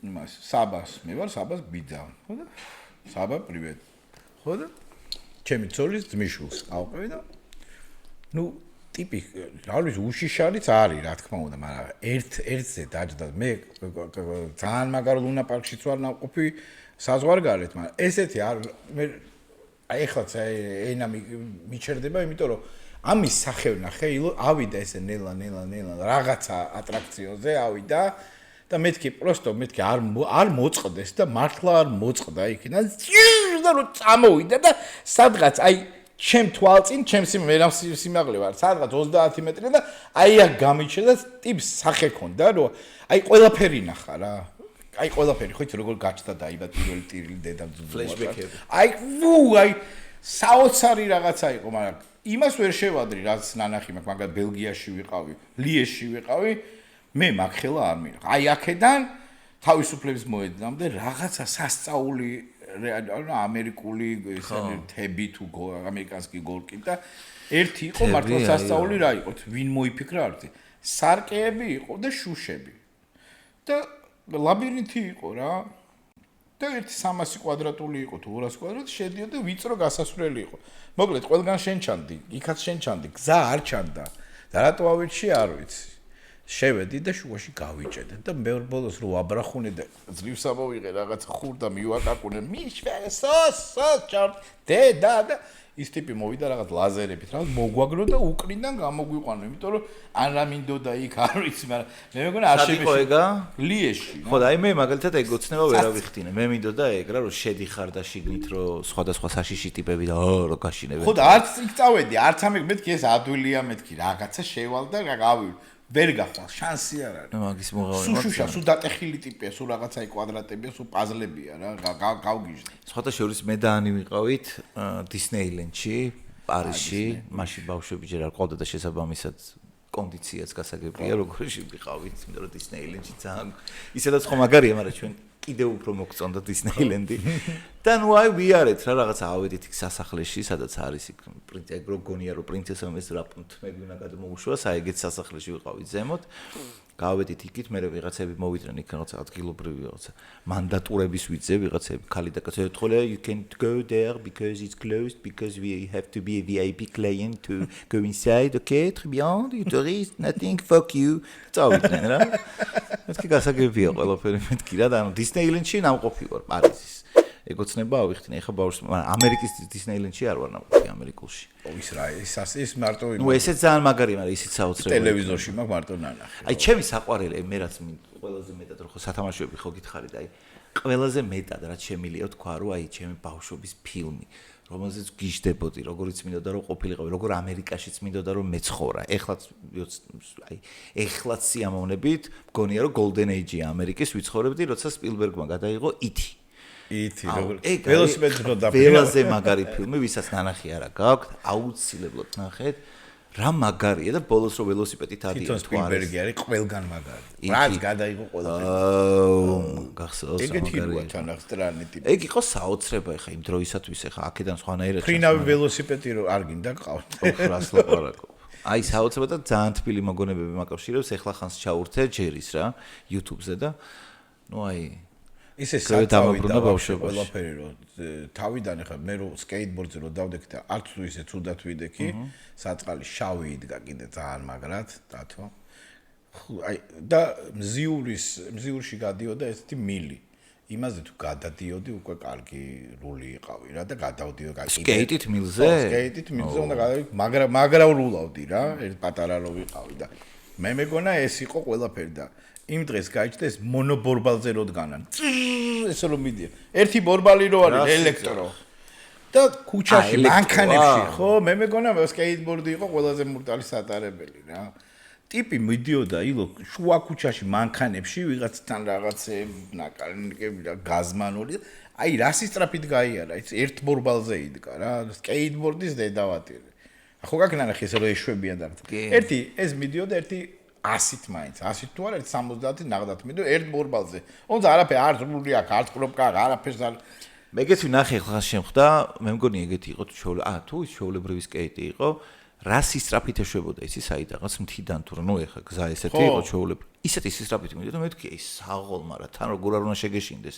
A: იმას, საბას, მე ვარ საბას ბიძა, ხო და? საბა, პრივეტ. ხო და? ჩემი ცოლის ძმისშვილს გავყევი და ნუ ტიპი, რა ვიცი, უშიშარიც არის, რა თქმა უნდა, მაგრამ ერთზე დაჯდა. მე ძალიან მაგარ ლუნა პარკშიც ვარ ნაყოფი საზღვარგარეთ, მაგრამ ესეთი არ მე აი ეხლაც ენა მიჩერდება, იმიტომ რომ ამის სახე ვნახე, ავიდა ესე ნელა რაღაცა ატრაქციონზე ავიდა და მეთქი პროსტო მეთქი არ მოწყდეს და მართლა არ მოწყდა იქიდან და რო წამოვიდა და სადღაც აი ჩემ თვალწინ ჩემს სიმაღლე ვარ სადღაც 30 მეტრი და აი აქ გამიჩნდა და ტიპს სახე ქონდა რომ აი ყველაფერი ნახა რა აი ყველაფერი ხო იცი როგორ გაჩნდა დაიბა პირველი ტირილი დედამძუ
B: ფლეშბექები
A: აი საოცარი რაღაცა იყო მაგრამ იმას ვერ შევადრი რაც ნანახი მაქვს მაგალითად ბელგიაში ვიყავი ლიეში ვიყავი მე მაგ ხელა არ მინახა აი აქედან თავისუფლების მოედნამდე რაღაცა სასწაული ამერიკული ესენი თები თუ ამერიკანსკი გოლკი და ერთი იყო მართლა სასწაული რა იყო ვინ მოიფიქრა არც სარკეები იყო და შუშები და ლაბირინთი იყო რა და ერთი 300 კვადრატული იყო თუ 200 კვადრატი შედიოდა ვიწრო გასასვლელი იყო მოკლედ ყველგან შენ ჩანდი იქაც შენ ჩანდი გზა არ ჩანდა და რატო ავირჩი არ ვიცი შევედი და შუაში გავიჭედე და მე ბოლოს რო აბრახუნე და ძლივს ამოვიღე რაღაც ხურდა მივაკაკუნე მიშვესოს და ის ტიპი მოვიდა რაღაც ლაზერებით რაღაც მოგვაგრო და უკრიდან გამოგვიყვანო იმიტომ რომ ან რა მინდოდა იქ არ ვიცი მაგრამ მე მეგონა აშებეში
B: ეგა
A: ლიეში
B: ხო და აი მე მაგალითად ეგ ოცნება ვერავიხთინე მე მინდოდა ეგ რა რომ შედიხარ და შიგნით რომ სხვადასხვა საშიში ტიპები და რო გაშინებენ
A: ხო და არც იქ წავედი არც ამე მეთქი ეს ადვილია მეთქი რაღაცა შევალ და გავივი ვერ გახვალ შანსი არ არის.
B: მაგის მოღავი.
A: სუშუშა, სულ დატეხილი ტიპია, სულ რაღაცაი კვადრატებია, სულ პაზლებია რა, გავგიჟდა.
B: სხვათა შორის მე და ანი ვიყავით დისნეილენდში, პარიზში, მაშინ ბავშვები ჯერ არ ყავდა და შესაბამისად კონდიციაც გასაგებია, როგორში ვიყავით, იმიტომ რომ დისნეილენდში ძალიან ისედაც ხო მაგარია, მაგრამ ჩვენ კიდევ უფრო მოგწონდა დისნეილენდი. და ნუ აი ვიარეთ რა რაღაცა ავედით იქ სასახლეში, სადაც არის იქ პრინცესა ეგ როგონია რომ პრინცესა მეს რაპუნთ მე გვინა გადმოუშვა, საეგეთ სასახლეში ვიყავით ზემოთ. გავედით იქით, მე ვიღაცები მოვიდნენ იქ რაღაცა ადგილობრივი რაღაცა მანდატურების ვიძე ვიღაცები ხალი და კაცო ეთქოლე you can't go there because it's closed because we have to be a VIP client to go inside okay très bien you tourist nothing fuck you წავიდნენ რა მეთქი გასაგებია ყველაფერი მეთქი რა და ანუ დისნეილენდში ნამყოფი ვარ პარიზის ეგოცნება ავიხთინე ეხა ბავშვს მაგრამ ამერიკის დისნეილენდში არ ვარ ნამყოფი ამერიკულში
A: ის რა ის მარტო
B: ნუ ესეც ძალიან მაგარია მაგრამ ისიც საოცრებია
A: ტელევიზორში მაგ მარტო ნანახი
B: აი ჩემი საყვარელი მე რაც ყველაზე მეტად რო ხო სათამაშოები ხო გითხარი და აი ყველაზე მეტად რაც შემილია თქვა რომ აი ჩემი ბავშვობის ფილმი რომელზეც გიждდებოდი როგორიც მინდოდა რომ ყოფილიყავი როგორ ამერიკაშიც მინდოდა რომ მეცხოვრა ეხლაც აი ეხლაც სიამოვნებით მგონია რომ golden age-ია ამერიკის ვიცხოვრებდი როცა სპილბერგმა გადაიღო iti
A: iti ველოსიპედს რო დაფიქრე
B: ველაზე მაგარი ფილმი ვისაც ნანახი არა გაქვთ აუცილებლად ნახეთ რა მაგარია და ბოლოს რო ველოსიპედით ადია
A: თვითონ სპილბერგი არის ყველგან მაგარი რაც გადაიღო ყველაფერი
B: გახსოვს
A: ეგეთი როა თანახ სტრანი ტიპი
B: ეგ იყო საოცრება ხა იმ დროისათვის ხა აქედან სხვანაირად
A: ფრინავი ველოსიპედი რო არ გინდა ყავთ
B: რას ლაპარაკობ აი საოცრება და ძალიან თბილი მოგონებები მაკავშირებს ეხლა ხანს ჩაურთე ჯერის რა YouTube-ზე და ნუ აი
A: ისე სათავიდან ყველაფერი რო თავიდან ხა მე რო სკეიტბორდზე რო დავდექი და არც თუ ისე ცუდად ვიდექი საწყალი შავი იდგა კიდე ძალიან მაგრად დათო აი და მზიურში გადიოდა ესეთი მილი იმაზე თუ გადადიოდი უკვე კარგი რული იყავი რა და გადავდიოდი
B: სკეიტით მილზე
A: სკეიტით მილზე უნდა გადავდი მაგრა რულავდი რა ერთ პატარა რო ვიყავი და მე მეგონა ეს იყო ყველაფერი და იმ დღეს გაიჩნდა ეს მონობორბალზე როდგანან ესე რომ მიდია ერთი ბორბალი რო არის ელექტრო და ქუჩაში მანქანებში ხო მე მეგონა სკეიტბორდი იყო ყველაზე მურტალი სატარებელი რა ტიპი მიდიოდა ილო შუა ქუჩაში მანქანებში ვიღაცთან რაღაცეები ნაკალნიკები და გაზმანული აი რასი სტრაფით გაიარა ის ერთ ბორბალზე იდგა რა სკეიტბორდის დედავატირი ხო გაკნანახი ესე რომ ეშვებიან და ერთი ეს მიდიოდა ერთი 100-ით მაინც 100 თუ არა 70 ნახდათ მე და ერთ ბორბალზე ოღონდ არაფერი არ ზრული აქვს არ წყრობკა არაფერს არ
B: მეგეთი ნახე ხა შემხდა მე მგონი ეგეთი იყო თუ ის ჩვეულებრივი სკეიტი იყო რა სისტრაფით ეშვებოდა ისი საიდანაც მთიდან თუ ნუ ეხა გზა ესეთი იყო ჩვეულებრივი ისეთი სისტრაფით მიდოდა მე ვთქვი ის საღოლ მაგრამ თან როგორ არ უნდა შეგეშინდეს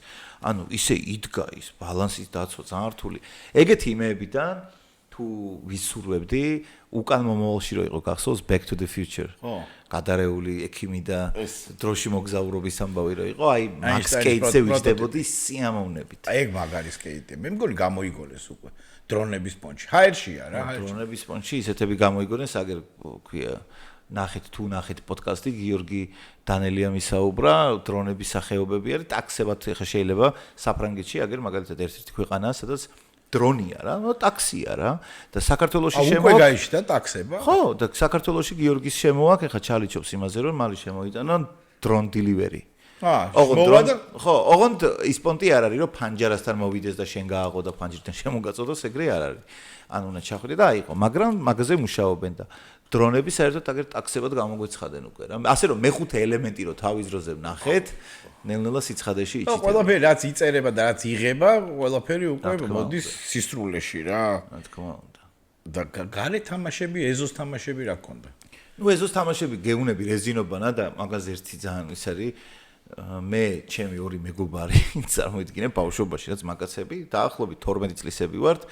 B: ანუ ისე იდგა ის ბალანსის დაცვა ძალიან რთული ეგეთი იმეებიდან თუ ვისურვებდი უკან მომავალში რო იყო გახსოვს back to the future გადარეული ექიმი და დროში მოგზაურობის ამბავი რო იყო აი max skate-ზე ვიждებოდი სიამოვნებით
A: ეგ მაგარი სკეიტი მე მგონი გამოიგონეს უკვე დრონების პონჩი ჰაერშია რა
B: დრონების პონჩი ისეთები გამოიგონეს აგერ ქვია ნახეთ პოდკასტი გიორგი დანელია მისაუბრა დრონების სახეობები არის ტაქსებად ხა შეიძლება საფრანგეთში აგერ მაგალითად ერთ-ერთი ქვეყანაა სადაც დრონია რა, ნუ ტაქსია რა და საქართველოში შემოაქვს.
A: უკვე გაიშდა ტაქსება?
B: ხო, და საქართველოში გიორგის შემოაქვს, ეხა ჩალიჩობს იმაზე რომ მალე შემოიტანა drone delivery. ოღონდ ის პონტი არ არის რომ ფანჯარასთან მოვიდეს და შენ გააღო და ფანჯრიდან შემოგაწოდოს, ეგრე არ არის. ანუ უნდა ჩახვიდე და აიყო, მაგრამ მაგაზე მუშაობენ და დრონები საერთოდ აგერ ტაქსებად გამოგვეცხადენ უკვე რა. ასე რომ მეხუთე ელემენტი რო თავის დროზე ვნახეთ, ნელ-ნელა სიცხადეში იჭირდება.
A: ყველაფერი რაც იწერება და რაც იღება, ყველაფერი უკვე მოდის სისრულეში რა.
B: რა თქმა უნდა.
A: და გარე თამაშები, ეზოს თამაშები რა ქონდა?
B: ნუ ეზოს თამაშები გეუნები რეზინობანა და მაგაზე ერთი ძალიან ის არის მე ჩემი ორი მეგობარი წარმოიდგინე ბავშვობაში რაც მაგაცები დაახლოებით 12 წლისები ვართ.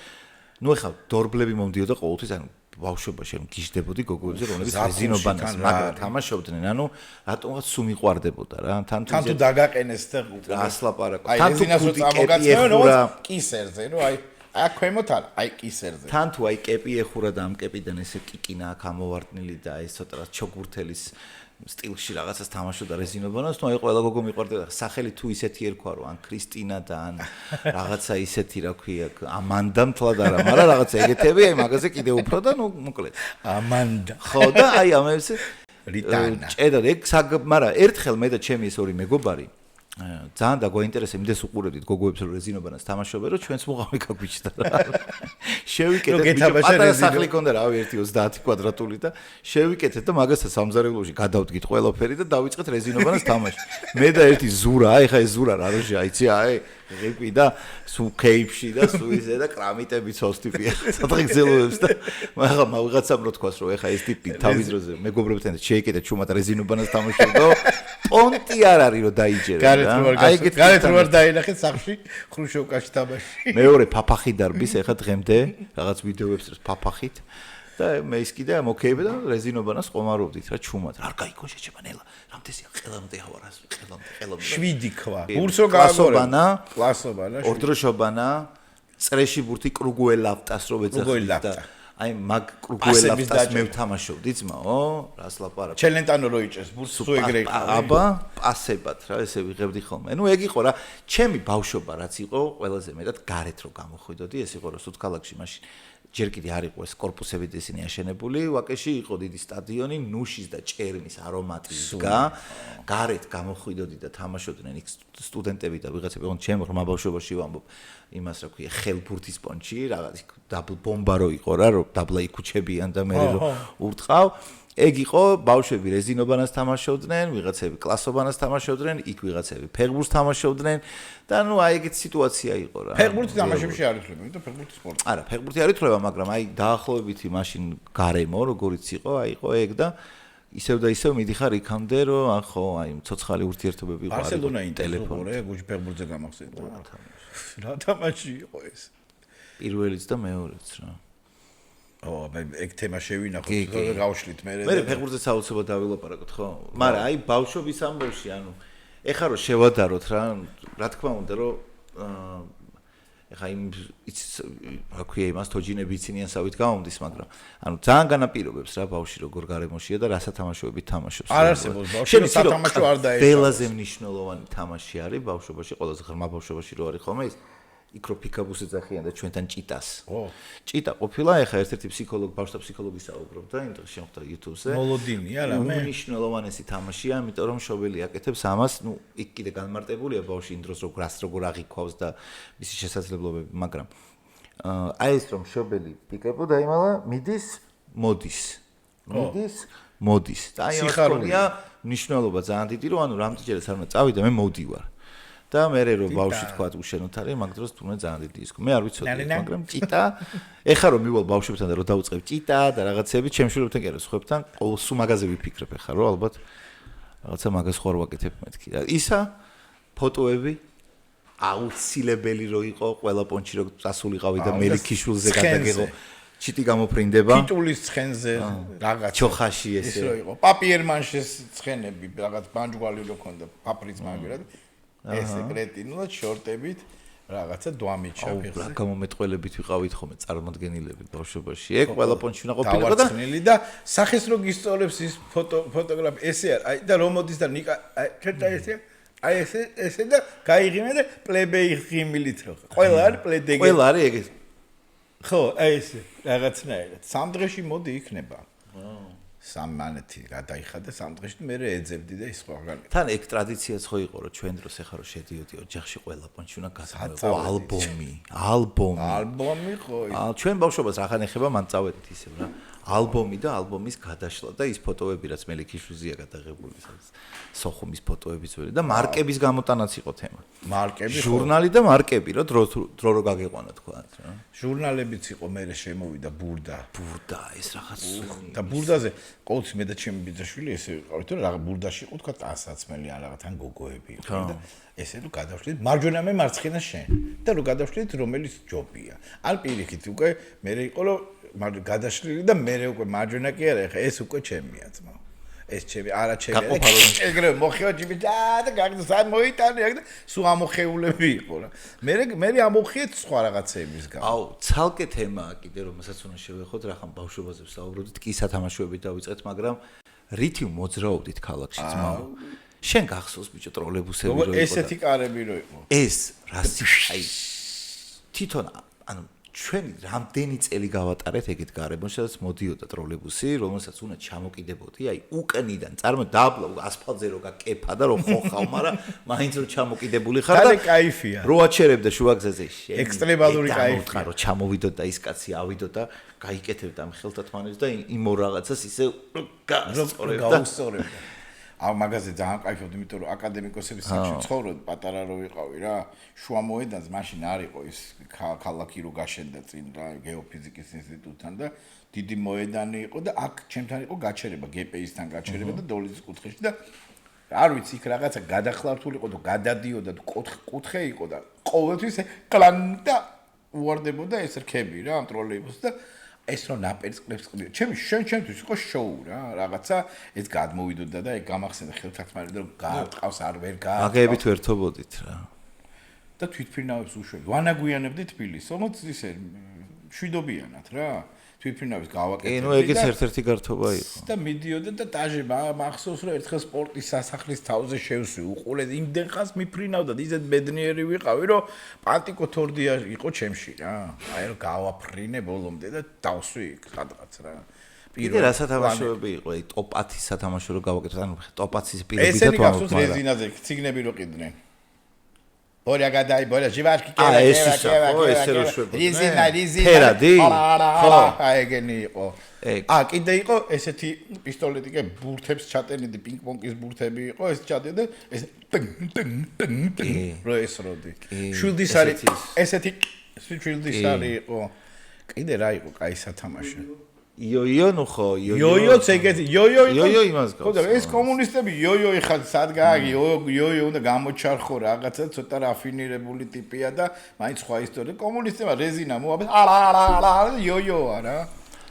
B: ნუ ეხლა დორბლები მომდიოდა ყოველთვის ანუ ბავშვობაში რომ გიждდებოდი გოგოებზე რომლებიც რეზინობანას მაგრამ თამაშობდნენ ანუ რატომღაც სულ მიყვარდებოდა რა თან
A: თუ დაგაყენეს და
B: ასლაპარაკო
A: თან თუ წამოგაცნევენ რომ კისერზე რომ აი ქვემოთ არა აი კისერზე
B: თან თუ აი კეპი ეხურა და ამ კეპიდან ესე კიკინა აქ ამოვარდნილი და ეს ცოტა ჩოგურთელის სტილში რაღაცას თამაშობდა რეზინობანას, ნუ აი ყველა გოგო მიყვარდება. სახელი თუ ისეთი ერქვა რომ ან კრისტინა და ან რაღაცა ისეთი რა ქვია, ამანდა მთლად არა, მაგრამ რაღაცა ეგეთები აი მაგაზე კიდე უფრო და ნუ მოკლედ.
A: ამანდა.
B: ხო და აი ამებს
A: რიტანა.
B: ჭედა ეგ მაგრამ ერთხელ მე და ჩემი ეს ორი მეგობარი ძალიან დაგვაინტერესა იმდეს უყურებდით გოგოებს რომ რეზინობანას თამაშობენ რომ ჩვენც მოღავი გაგვიჩნდა რა. შევიკეთეთ პატარა სახლი ქონდა რავი 1.30 კვადრატული და შევიკეთეთ და მაგასაც სამზარეულოში გადავდგით ყველაფერი და დავიწყეთ რეზინობანას თამაში. მე და ერთი ზურა, აი ხა ეს ზურა რა როჟია, იცი აი ღიპი და სულ კეიფში და სულ ისე და კრამიტები ცოს ტიპია. სადღაც გზელოებს და მაგრამ ვიღაცამ რო თქვას რომ ეხა ეს ტიპი თავის დროზე მეგობრებთან შეიკეთეთ ჩუმად რეზინობანას თამაშობდო. პონტი არ არის რომ დაიჯერე რა.
A: გარეთ რო არ დაინახეთ სახლში ხრუშოვკაში თამაში.
B: მეორე ფაფახი დარბის ეხა დღემდე რაღაც ვიდეოებს ფაფახით და მე ის კიდე მოკეიბე და რეზინობანას ყომარობდით რა ჩუმად. არ გაიგო შეჭება ნელა. რამდენია ყელამდე ავარას ყელამდე.
A: 7 ქვა. ბურსო გააგორებანა. კლასობანა.
B: ორდროშობანა. წრეში ბურთი კრუგუელაფტას რო ვეძახით და აი მაგ კრუგუელაფტას მე ვთამაშობდი ძმაო, რას ლაპარაკობ.
A: ჩელენტანო რო იჭერს ბურთს თუ ეგრე იყო.
B: აბა, პასებად რა, ესე ვიღებდი ხოლმე. ნუ ეგ იყო რა, ჩემი ბავშვობა რაც იყო, ყველაზე მეტად გარეთ რო გამოხვიდოდი, ეს იყო რომ სუცქალაკში მაშინ ჯერ კიდე არ იყო ეს კორპუსები და ისინი აშენებული, ვაკეში იყო დიდი სტადიონი, ნუშის და ჭერმის არომატი იდგა. გარეთ გამოხვიდოდი და თამაშობდნენ იქ სტუდენტები და ვიღაცები, ოღონდ ჩემ ღრმა ბავშვობაში ვამბობ იმას რა ქვია, ხელბურთის პონჩი, რაღაც დაბლ ბომბა რო იყო რა, რომ დაბლა იქუჩებიან და მე რო ურტყავ. ეგ იყო ბავშვები რეზინობანას თამაშობდნენ, ვიღაცები კლასობანას თამაშობდნენ, იქ ვიღაცები ფეხბურთს თამაშობდნენ და ნუ აი ეგეთი სიტუაცია იყო რა.
A: ფეხბურთი თამაშებში არ ითვლება, იმიტომ ფეხბურთი სპორტი.
B: არა, ფეხბურთი არ ითვლება, მაგრამ აი დაახლოებითი მაშინ გარემო როგორიც იყო, აი იყო ეგ და ისევ და ისევ მიდიხარ იქამდე რომ ხო, აი ცოცხალი ურთიერთობები იყო.
A: ბარსელონა ინტელექტორე, გუჩ ფეხბურთზე გამახსენდა. რა თამაში იყო ეს?
B: პირველიც და მეორეც რა.
A: ეგ თემა შევინახოთ, რომ გავშლით მე.
B: მე ფეხბურთზე საოცრად დავილაპარაკოთ, ხო? მაგრამ აი ბავშვობის ამბავში, ანუ ეხა რომ შევადაროთ რა თქმა უნდა, რომ ეხა იმ რა ქვია იმას თოჯინები იცინიან სავით გამომდის, მაგრამ ანუ ძალიან განაპირობებს რა ბავშვი როგორ გარემოშია და რა სათამაშოებით თამაშობს.
A: არ არსებობს ბავშვი სათამაშო არ დაეჭვა.
B: ყველაზე მნიშვნელოვანი თამაში არის ბავშვობაში, ყველაზე ღრმა ბავშვობაში რო არის ხოლმე ის იქ რო ფიქაბუს ეძახიან და ჩვენთან ჭიტას. ჭიტა ყოფილა, ეხა ერთ-ერთი ფსიქოლოგი, ბავშვთა ფსიქოლოგი საუბრობდა, იმდროს შემხვდა YouTube-ზე.
A: მოლოდინია რა მე.
B: მნიშვნელოვანესი თამაშია, ამიტომ რომ მშობელი აკეთებს ამას, ნუ იქ კიდე განმარტებულია ბავშვი იმ დროს როგორ აღიქვავს და მისი შესაძლებლობები, მაგრამ აი ეს რომ მშობელი პიკაპო დაიმალა, მოდის მოდის. და აი ამას ქონია მნიშვნელობა ძალიან დიდი, რომ ანუ რამდენჯერაც არ უნდა წავიდე, მე მოვდივარ. და მე რო ბავშვი თქვა უშენოთ არის, მაგ დროს თუნდაც ძალიან დიდი ისკო. მე არ ვიცოდი, მაგრამ ჭიტა, ეხა რომ მივალ ბავშვებთან და რომ დავუწყებ ჭიტა და რაღაცები, ჩემ შვილებთან კი არა, სხვებთან, სულ მაგაზე ვიფიქრებ ეხა, რომ ალბათ რაღაცა მაგას ხوار ვაკეთებ მეთქი. ისა ფოტოები აუცილებელი რო იყო, ყველა პონჩი რო წასულიყავი და მელიქიშვილზე გადაგეღო. ჩიტი გამოფრინდება.
A: ტიტულის ცხენზე რაღაც
B: ჩოხაში ესე.
A: ის რო იყო. პაპიერმანშეს ცხენები, რაღაც ბანჯვალი რო ქონდა, პაპრის მაგერად. ესე კრეტინულად შორტებით რაღაცა დვამით შაფიხზე.
B: აუ, გამომეტყველებით ვიყავით ხოლმე წარმოდგენილები ბავშვობაში. ეგ ყველა პონჩი უნდა ყოფილიყო და
A: დავარცხნილი და სახეს რო გისწოლებს ის ფოტოგრაფი ესე არ, აი და რომ მოდის და ნიკა ჩერტა ესე აი ესე და გაიღიმე და პლებეი ღიმილით რო. ყველა არის პლედეგი.
B: ყველა არის ეგ.
A: ხო, აი ესე რაღაცნაირად. სამ დღეში მოდი იქნება. სამანეთი რა დაიხადა სამ დღეში მე ეძებდი და ის ყველგან.
B: თან ეგ ტრადიციაც ხო იყო რომ ჩვენ დროს ეხა რომ შედიოდი ოჯახში ყველა პონჩი უნდა გასამეყო ალბომი. ალბომი
A: ხო.
B: ჩვენ ბავშვობას რახან ეხება მან წავედით ისევ რა. ალბომი და ალბომის გადაშლა და ის ფოტოები რაც მელიქიშვილზეა გადაღებული სადაც სოხუმის ფოტოებიც ვერი და მარკების გამოტანაც იყო თემა.
A: მარკები
B: ჟურნალი და მარკები რა დრო რო გაგეყვანა თქვა რა.
A: ჟურნალებიც იყო მე შემოვიდა ბურდა
B: ეს რაღაც
A: და ბურდაზე ყოველთვის მე და ჩემი ბიძაშვილი ესე ვიყავით რომ რაღაც ბურდაში იყო თქვა ტანსაცმელი ან რაღაც თან გოგოები იყო და ესე რომ გადავშლით მარჯვენა მე მარცხენა შენ და რომ გადავშლით რომელიც ჯობია ან პირიქით უკვე მე იყო რომ გადაშლილი და მე უკვე მარჯვენა კი არა ეხა ეს უკვე ჩემია ძმა ეს ჩემი არა ჩემი ეგრე მოხეო ჯიბი და გაგზა მოიტანე და სულ ამოხეულები იყო რა მე ამოხიეთ სხვა რაღაცების გამო
B: აუ ცალკე თემაა კიდე რომელსაც უნდა შევეხოთ რა ხან ბავშვობაზე ვსაუბრობდით კი სათამაშოებით დავიწყეთ მაგრამ რითი მოძრაობდით ქალაქში ძმა შენ გახსოვს ბიჭო ტროლებუსები რო იყო
A: ესეთი კარები რო იყო
B: ეს რასი აი თვითონ ანუ ჩვენ რამდენი წელი გავატარეთ ეგეთ გარემოში, სადაც მოდიოდა ტროლებუსი, რომელსაც უნდა ჩამოკიდებოდი, აი უკნიდან, წარმოიდგინე დაბლა ასფალტზე რო გაკეფა და რო ხოხავ, მაგრამ მაინც რო ჩამოკიდებული ხარ
A: და кайფია.
B: რო აჩერებდა შუაგზაზე შენ.
A: ექსტრემალური кайფია.
B: რო ჩამოვიდოდ და ის კაცი ავიდოდ და გაიკეთებდა ამ ხელთათმანებს და იმ ორ რაღაცას ისე
A: გაუსწორებდა. ამ მაგაზე ძალიან кайფობდი, იმიტომ რომ აკადემიკოსების სახლში ცხოვრობ, პატარა რო ვიყავი რა, შუა მოედანს მაშინ არ იყო ის ქალაქი რო გაშენდა წინ რა, გეოფიზიკის ინსტიტუტთან და დიდი მოედანი იყო და აქ ჩემთან იყო გაჩერება, გპ-ისთან გაჩერება და დოლის კუთხეში და არ ვიცი, იქ რაღაცა გადახლართული იყო და გადადიოდა და კუთხე იყო და ყოველთვის კლან და უვარდებოდა ეს რქები რა, ამ ტროლეიბუსს და ეს რო ნაპერს ყლებს ყლია. ჩემთვის იყო შოუ რა, რაღაცა ეს გადმოვიდოდა და ეგ გამახსენდა ხელთათმარი და გაარტყავს არ ვერ გაარტყავს.
B: აგებით ვერთობოდით რა.
A: და თვითფრინავებს უშვებდი. ვანაგვიანებდი თბილისს, თუმცა ისე შვიდობიანად რა. თვითფრინავის გავაკეთებდი.
B: ნუ ეგეც ერთ-ერთი გართობა იყო.
A: და მიდიოდა და ტაჟე მახსოვს რომ ერთხელ სპორტის სასახლის თავზე შევსვი უყურე იმდენ ხანს მიფრინავდა და ისეთ ბედნიერი ვიყავი რომ პანტიკო თორდია იყო ჩემში რა. აი რომ გავაფრინე ბოლომდე და დავსვი იქ სადღაც რა.
B: პირველ რა სათამაშოები იყო, აი ტოპ-10 სათამაშო რო გავაკეთოთ, ანუ ტოპ-10-ის პირობითად
A: ესენი გახსოვს რეზინაზე ციგნები რო ყიდნენ. Borja gadai, borja ჟივაშკი კევა, რეზინა,
B: ფერადი.
A: ეგენი იყო. კიდე იყო ესეთი პისტოლეტი კი ბურთებს ჩატენიდი, პინგ-პონგის ბურთები იყო, ეს ჩატენდა, ეს რო ესროდი. შვილდის არის ესეთი შვილდის არის იყო. კიდე რა იყო, კაი სათამაშო.
B: იოიო ნუ ხო
A: იოიოც ეგეთი იოიო
B: იმას გავს.
A: ხო ეს კომუნისტები იოიო ხარ სად გააგი იოიო უნდა გამოჩარხო რაღაცა ცოტა რაფინირებული ტიპია და მაინც სხვა ისტორია კომუნისტებმა რეზინა მოაბეს არა იოიო არა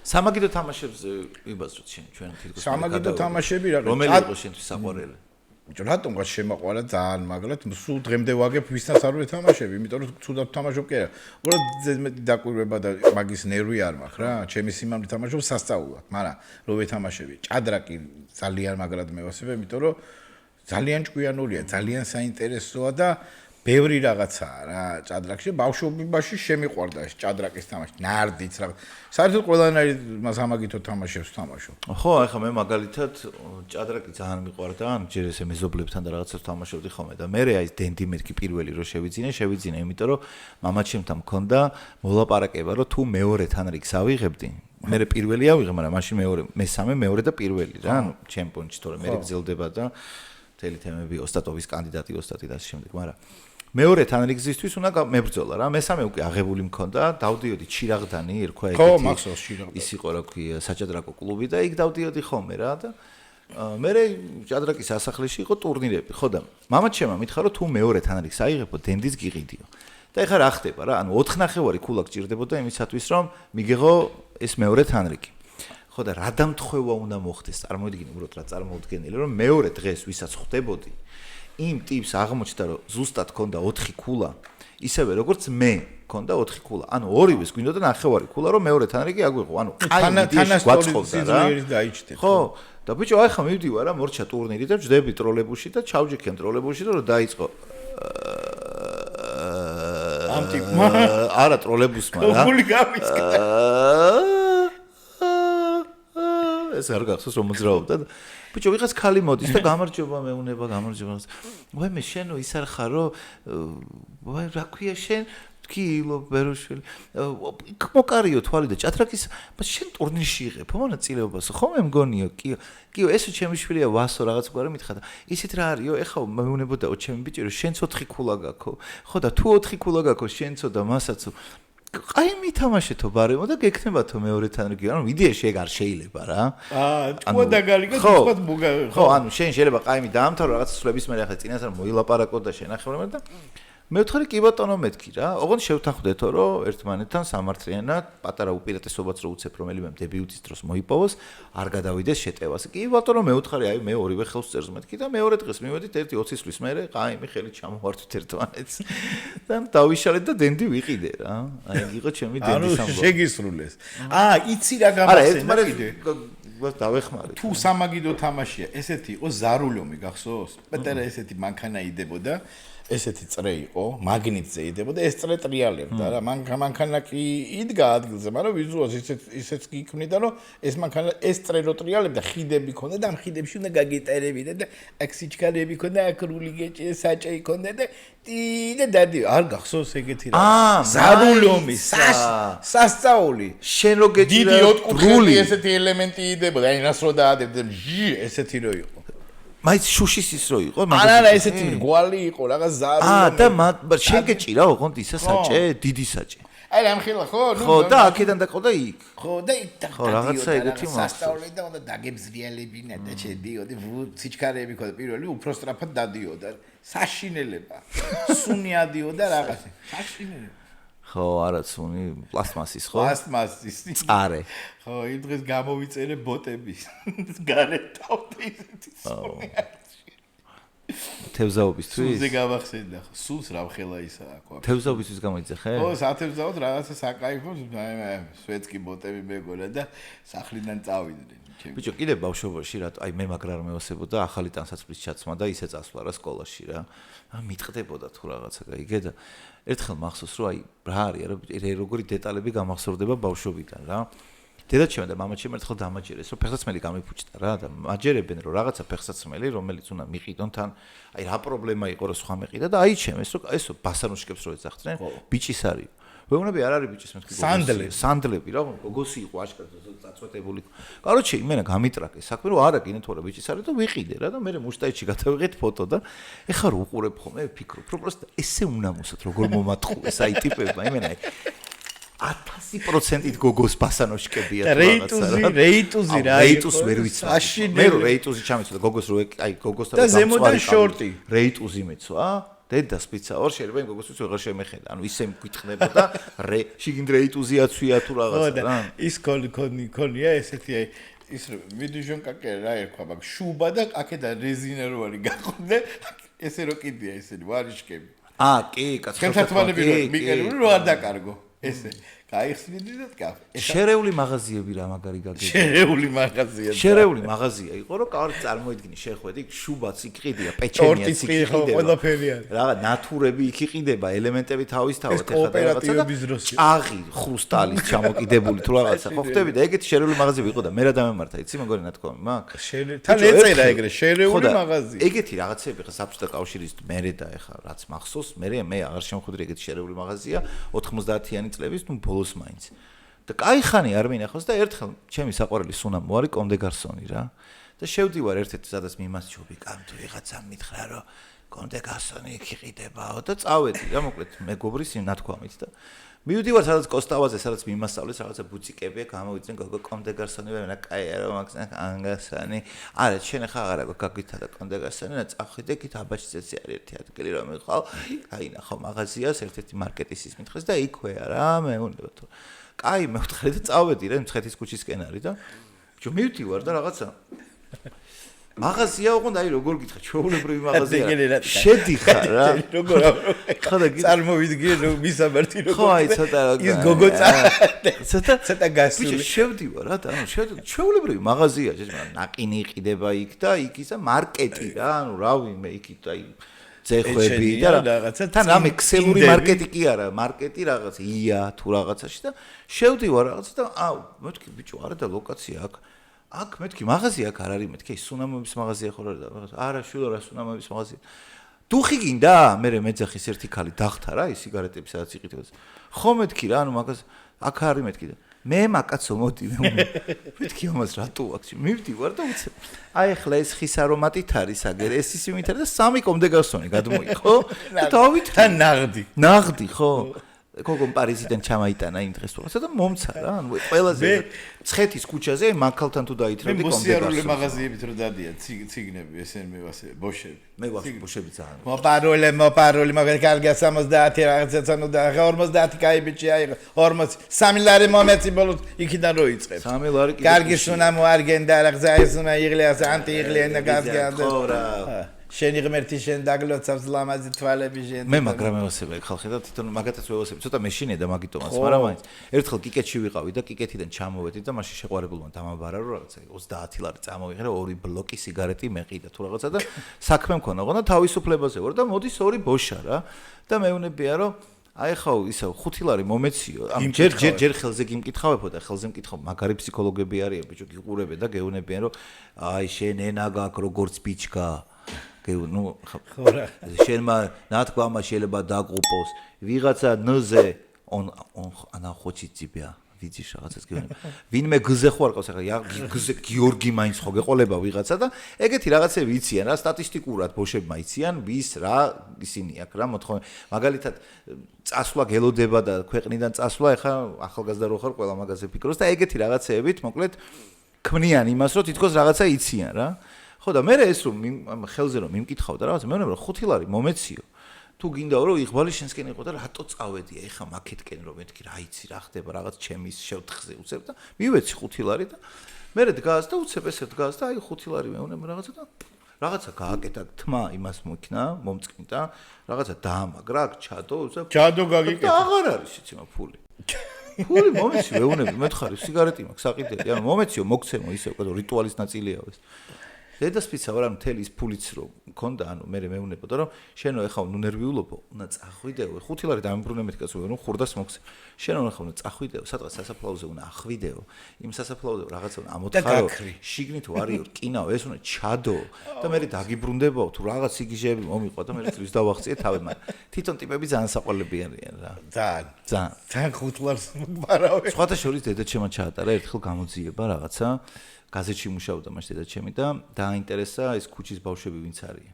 B: სამაგიდო თამაშებს ვიბაზროთ ჩვენ თითქოს
A: სამაგიდო თამაშები რა
B: რომელი იყო შენთვის საყვარელი
A: ბიჭო რატომღაც შემაყვარა ძალიან მაგრად სულ დღემდე ვაგებ ვისთან არ ვეთამაშები იმიტომ რომ ცუდად ვთამაშობ კი არა უბრალოდ მეტი დაკვირვება და მაგის ნერვი არ მაქვს რა ჩემი სიმამრით თამაშობ სასწაულად მაგრამ რო ვეთამაშები ჭადრაკი ძალიან მაგრად მევასებ იმიტომ რომ ძალიან ჭკვიანურია ძალიან საინტერესოა და ბევრი რაღაცაა რა ჭადრაკში ბავშვობაში შემიყვარდა ეს ჭადრაკის თამაში ნარდიც რა საერთოდ ყველანაირი სამაგითო თამაშებს ვთამაშობ
B: ხო ახლა მე მაგალითად ჭადრაკი ძალიან მიყვარდა ან ჯერ ესე მეზობლებთან და რაღაცას ვთამაშობდი ხოლმე და მე აი დენდი მერკი პირველი რო შევიძინე იმიტომ რომ მამაჩემთან მქონდა მოლაპარაკება რომ თუ მეორეთან რიგს ავიღებდი მე პირველი ავიღე, მაგრამ მაშინ მესამე, მეორე და პირველი რა, ანუ ჩემპიონში თორე მე გრძელდება და მთელი თემები ოსტატოვის კანდიდატი ოსტატი და ასე შემდეგ, მაგრამ მეორე თანრიგზისთვის უნდა მებრძოლა რა. მესამე უკვე აღებული მქონდა, დავდიოდი ჩირაღდანი, ერქვა ეგეთი. ის იყო რა ქვია, საჭადრაკო კლუბი და იქ დავდიოდი ხოლმე რა და მე ჭადრაკის სასახლეში იყო ტურნირები, ხო და მამაჩემმა მითხრა რომ თუ მეორე თანრიგს აიღებო, დენდის გიყიდიო. და ეხლა რა ხდება რა? ანუ 4 ნახევარი ქულა გჭირდებოდა იმისათვის რომ მიგეღო ეს მეორე თანრიგი. ხო და რა დამთხევა უნდა მოხდეს? წარმოიდგინე უბრალოდ რა წარმოუდგენელი რომ მეორე დღეს ვისაც ხვდებოდი იმ ტიპს აღმოჩნდა რომ ზუსტად ქონდა 4 ქულა, ისევე როგორც მე ქონდა 4 ქულა. ანუ ორივეს გვინდოდა ნახევარი ქულა რომ მეორე თანრიგი აგვიღო. ანუ
A: თანასწორი სიძლიერით დაიჭდე.
B: ხო, და ბიჭო, აი ხა მივდივარ რა მორჩა ტურნირი და ვждები ტროლებუსში და ჩავჯექენ ტროლებუსში და რომ დაიწყო
A: ამ ტიპმა
B: არა ტროლებუსმა რა.
A: გული გამისკა.
B: ეს არ გახსოვს რომ მოძრაობდა და ბიჭო ვიღაც ხალი მოდის და გამარჯობა მეუნება გამარჯობა. ვაი მე შენო ის არ ხარო? ვაი რა ქვია შენ? თქი ილო ბეროშვილი. მოკარიო თვალი და ჭადრაკის შენ ტურნირში იღებ მონაწილეობას ხო მე მგონიო კიო ესო ჩემი შვილია ვასო რაღაც გვარი მითხა და ისეთ რა არისო ეხა მეუნებოდაო ჩემი ბიჭი რომ შენც 4 ქულა გაქო ხო და თუ 4 ქულა გაქო შენცო და მასაცო აი მითამაშეთო ბარემო და გექნებათო მეორე თანრიგი ანუ იდეაში ეგ არ შეიძლება რა
A: თქვა დაგალიგა თქვა მოგა
B: ხო ანუ შენ შეიძლება ყაიმი დაამთავრო რაღაც სულების მე ახლა წინასწარ მოილაპარაკო და შენახევრა და მე ვთქვი კი ბატონო მეთქი რა ოღონდ შევთანხმდეთო რომ ერთმანეთთან სამართლიანად პატარა უპირატესობაც რო უცებ რომელიმე დებიუტის დროს მოიპოვოს არ გადავიდეს შეტევას კი ბატონო მე ვთქვი აი მე ორივე ხელს წერს მეთქი და მეორე დღეს მივედით 1-20 წლის მერე ყაიმი ხელი ჩამოვართვით ერთმანეთს და დავიშალეთ და დენდი ვიყიდე რა აი იყო ჩემი დენდის ამბავი
A: ანუ შეგისრულეს იცი რა გამახსენდა კიდე
B: დავეხმარე
A: თუ სამაგიდო თამაშია ესეთი იყო ზარულომი გახსოვს პეტერა ესეთი მანქანა იდებოდა ესეთი წრე იყო, მაგნიტზე იდებოდა, ეს წრე ტრიალებდა რა. მანქანა კი იდგა ადგილზე, მაგრამ ვიზუალს ისეც კი იქნიდა, რომ ეს მანქანა ეს წრე რო ტრიალებდა, ხიდები ქონდა და ამ ხიდებში უნდა გაგეტარებინა და აქ სიჩქარეები ქონდა, აქ რული გეჭე, საჭე ქონდა და და დადი არ გახსოვს ეგეთი რა. ზარულომი, სასწაული.
B: შენ რო გეჭირა
A: დიდი ოთხკუთხედი ესეთი ელემენტი იდებოდა, აინას რო დაადებდა, ესეთი რო იყო.
B: მაიც შუშის ის რო იყო
A: არა ესეთი გვალი იყო რაღაც ზარული
B: და შენ გეჭირა ოღონდ ისა საჭე დიდი საჭე
A: აი რამხილა ხო
B: ხო და აქედან დაყოდა იქ
A: ხო და იქ
B: ხო რაღაცა ეგეთი
A: სასწავლე და უნდა დაგებზრიალებინა და შედიოდი სიჩქარეები ხო და პირველი უფრო სწრაფად დადიოდა საშინელება სუნი ადიოდა რაღაცა საშინელება
B: ხო არა სუნი პლასტმასის ხო
A: პლასტმასის
B: წარე
A: ხო იმ დღეს გამოვიწერე ბოტების გარეთ თავდი ისეთი სუნი
B: თევზაობისთვის
A: სულზე გავახსენდა სულს რა ხელა ისაა ხო
B: თევზაობისთვის გამოიძახე
A: ხო სათევზაოდ რაღაცა საკაიფო სვეცკი ბოტები მეგონა და სახლიდან წავიდნენ
B: ბიჭო კიდე ბავშვობაში რა აი მე მაგრა არ მეოსებოდა ახალი ტანსაცმლის ჩაცმა და ისე წასვლა რა სკოლაში რა მიტყდებოდა თუ რაღაცა გაიგე და ერთხელ მახსოვს რომ აი რა არის როგორი დეტალები გამახსოვრდება ბავშვობიდან რა დედაჩემ და მამაჩემ ერთხელ დამაჯერეს რომ ფეხსაცმელი გამიფუჭდა რა და მაჯერებენ რომ რაღაცა ფეხსაცმელი რომელიც უნდა მიყიდონ თან აი რა პრობლემა იყო რომ სხვა მეყიდა და აიჩემეს რომ ესო ბასანუშკებს რო ეძახდნენ ბიჭის არის ვეუბნები არ არის ბიჭის მეთქი სანდლები რა გოგოსი იყო აშკარად წაწვეტებული კაროჩე იმენა გამიტრაკე საქმე რომ არა კიდე თორე ბიჭის არის და ვიყიდე რა და მე მუშტაიჩი გადავიღეთ ფოტო და ეხლა რო უყურებ ხოლმე ვფიქრობ რომ პროსტა ესე უნამოსად როგორ მომატყუეს აი ტიპებმა იმენა 1000%-ით გოგოს ბასანოშკებია
A: რეიტუზი რა
B: რეიტუს ვერ ვიცი მე რო რეიტუზი ჩამეცოდა გოგოს რო აი გოგოსთან
A: და ზემოდან შორტი
B: რეიტუზი მეცვა დედა სპიცა ორ შეიძლება იმ გოგოსთვის ვეღარ შემეხედა ანუ ისე მკითხნებოდა შიგნით რეიტუზი აცვია თუ რაღაცა რა
A: ის ქონია ესეთი აი ის მიდიჟონკაკე რა ერქვა მაგ შუბა და აქედან რეზინა რო არის გაყოლე ესე რო კიდია ესენი ვარიშკები
B: კი კაცო
A: ხელთათმანები რო მიყერული რო არ დაკარგო ესე გაიხსნიდით და
B: შერეული მაღაზიები რა მაგარი გაგები
A: შერეული
B: მაღაზია იყო რომ კარგი წარმოიდგინე შეხვედი შუბაც იყიდია პეჩენიაც იყიდება რაღაც ნატურები იქ იყიდება ელემენტები თავისთავად ეხლა და რაღაცა ჭაღი ხრუსტალის ჩამოკიდებული თუ რაღაცა ხო ხდები და ეგეთი შერეული მაღაზიები იყო და მე რა დამემართა იცი მეგონი ნათქვამი მაქვს
A: თან ეწერა ეგრე შერეული მაღაზია
B: ეგეთი რაღაცები ხა საბჭოთა კავშირის მერე და ეხლა რაც მახსოვს მე აღარ შემოხვედრი ეგეთი შერეული მაღაზია 90-იანი წლების ნუ ბოლოს მაინც და კაი ხანი არ მინახავს და ერთხელ ჩემი საყვარელი სუნამო არის კონდე გარსონი რა. და შევდივარ ერთ-ერთი სადაც მიმასჯობი, კამ თუ ვიღაცამ მითხრა რომ კონდე გარსონი იქ იყიდებაო და წავედი რა მოკლედ მეგობრის ნათქვამით და მივდივარ სადაც კოსტავაზე, სადაც მიმასწავლეს რაღაცა ბუციკებია, გამოვიდნენ გოგო კონდე გარსონი ვენა კაი არა მაგას ანგასანი. არა, შენ ახლა აღარა გაგითა და კონდე გარსონი და წახვიდე იქით აბაჭიცეცი არის ერთი ადგილი რომ მიყავ. აი ნახო მაღაზიას ერთ-ერთი მარკეტის ის მითხეს და იქვე არა მეუბნება თუ. კაი მე ვთხარი და წავედი რა მცხეთის ქუჩისკენ არის და ბიჭო მივდივარ და რაღაცა მაღაზია ოღონდ აი როგორ გითხრა ჩვეულებრივი მაღაზია შედიხარ რა
A: როგორ ხოდა წარმოვიდგინე რომ მისამართი როგორ
B: ხო აი ცოტა
A: ის გოგო ცოტა გასული
B: ბიჭო შევდივარ რა და ანუ ჩვეულებრივი მაღაზია ნაყინი იყიდება იქ და იქ ისა მარკეტი რა ანუ რავი მე იქით აი ძეხვები და რაღაცა თან ამე ქსელური მარკეტი კი არა მარკეტი რაღაც ია თუ რაღაცაში და შევდივარ რაღაცა და აუ მეთქი ბიჭო არა და ლოკაცია აქ მეთქი მაღაზია აქ არ არის მეთქი სუნამოების მაღაზია ხო არა შვილო რა სუნამოების მაღაზია დუხი გინდა მე მეძახის ერთი ქალი დახთა რა ის სიგარეტები სადაც იყიდებოდა ხო მეთქი რა ანუ მაგას აქ არის მეთქი და მე მაკაცო მოდი მეთქი ამას რატო აქ მივდივარ და უცებ აი ახლა ეს ხის არომატით არის აგერ ეს ის იმით არის და სამი კომდე გასონი გადმოიღო და დავით
A: და ნაღდი
B: ხო გოგომ პარიზიდან ჩამაიტანა იმ დღეს თუცა და მომცა რა ანუ ყველაზე ცხეთის ქუჩაზე მანქალთან თუ დაითრები
A: კომდე გასონი მაღაზიებით რო დადიან ციგნები ესენ მე ვასე ბოშები
B: მე ვასე ბოშები ძალიან
A: მოპაროლე მაგალითად კარგია 70 რაღაცა 50 კაი ბიჭი აიღო 43 ლარი მომეცი ბოლოს იქიდან რო იწყებს
B: 3 ლარი კიდე
A: კარგი სუნამო არგენდა რაღაცა ეს უნდა იღლიას ანტი იღლიენა გასგანდა
B: ხო რა
A: შენი ღმერთი შენ დაგლოცავს ლამაზი თვალები შენ
B: მე მაგრამ ევასება ხალხი და თვითონ მაგათაც ვევასები ცოტა მეშინე და მაგიტომაც მაგრამ მაინც ერთხელ კიკეთში ვიყავი და კიკეთიდან ჩამოვედი და მაშინ შეყვარებულმა დამაბარა რომ რაღაცა 30 ლარი წამოვიღე ორი ბლოკი სიგარეტი მეყიდა თუ რაღაცა და საქმე მქონა ხო და თავისუფლებაზე ვარ და მოდის ორი ბოშა რა და მეუნებია რომ აი ხო ისე 5 ლარი მომეციო ამ ჯერ ხელზე გიმკითხავებო და ხელზე მკითხავ მაგარი ფსიქოლოგები არიან ბიჭო გიყურებენ და გეუნებიან რომ აი შენ ენა გაქვს როგორც ბიჭკა ну
A: ხორა
B: შენმა ნათქვამა შეიძლება დაგყუპოს ვიღაცა ნზე ანა ხოჩიციბია ვიძიშ რაღაცას გეუბნება ვინმე გზე ხო არ ყავს ახლა გზე გიორგი მაინც ხო გეყოლება ვიღაცა და ეგეთი რაღაცები იციან რა სტატისტიკურად ბოშებმა იციან ვის რა ისინი აქ რა მოთხოვე მაგალითად წასვლა გელოდება და ქვეყნიდან წასვლა ახლა ახალგაზრდა რო ხარ ყველა მაგაზე ფიქრობს და ეგეთი რაღაცეებით მოკლედ ქმნიან იმას რომ თითქოს რაღაცა იციან რა ხო და მე ეს რომ ხელზე რომ მიმკითხავ და რაღაცა მე ვნება რომ 5 ლარი მომეციო თუ გინდა რომ იღბალი შენსკენ იყო და რატო წავედი ეხა მაკეთკენ რომ მეთქი რა იცი რა ხდება რაღაც ჩემის შევთხზე უცებ და მივეცი 5 ლარი და მე დგას და უცებ ესე დგას და აი 5 ლარი მეუნება რაღაცა და რაღაცა გააკეთა თმა იმას მოიქნა მომწყნიდა რაღაცა დაამაგრა აქ ჩადო გაგიკეთა და აღარ არის იცი ფული ფული მომეცი მეუნები მეთქარი სიგარეტი მაქვს საყიდელი ანუ მომეციო მოგცემო ისე უკვე რიტუალის ნაწილია ეს დედასპიცა ვარ ანუ თელის ფულიც რომ მქონდა ანუ მე მეუნებოდა რომ შენო ეხა ნუ ნერვიულობო უნდა წახვიდეო 5 ლარი დამიბრუნე მეთქი კაცო ნუ ხურდას მოგცე შენო ეხა უნდა წახვიდეო სადღაც სასაფლაოზე უნდა ახვიდეო იმ სასაფლაოზე რაღაცა უნდა ამოთხარო შიგნით ვარიო რკინაო ეს უნდა ჩადო და მე დაგიბრუნდებაო თუ რაღაც სიგიჟეები მომიყვა და მე წვის დავახციე თავი მაგრამ თვითონ ტიპები ძალიან საყვარლები არიან რა ძალიან
A: 5 ლარს მოგბარავე
B: სხვათა შორის დედაჩემმა ჩაატარა ერთხელ გამოძიება რაღაცა გაზეთში მუშაობდა მაშინ დედაჩემი და დააინტერესა ეს ქუჩის ბავშვები ვინც არიან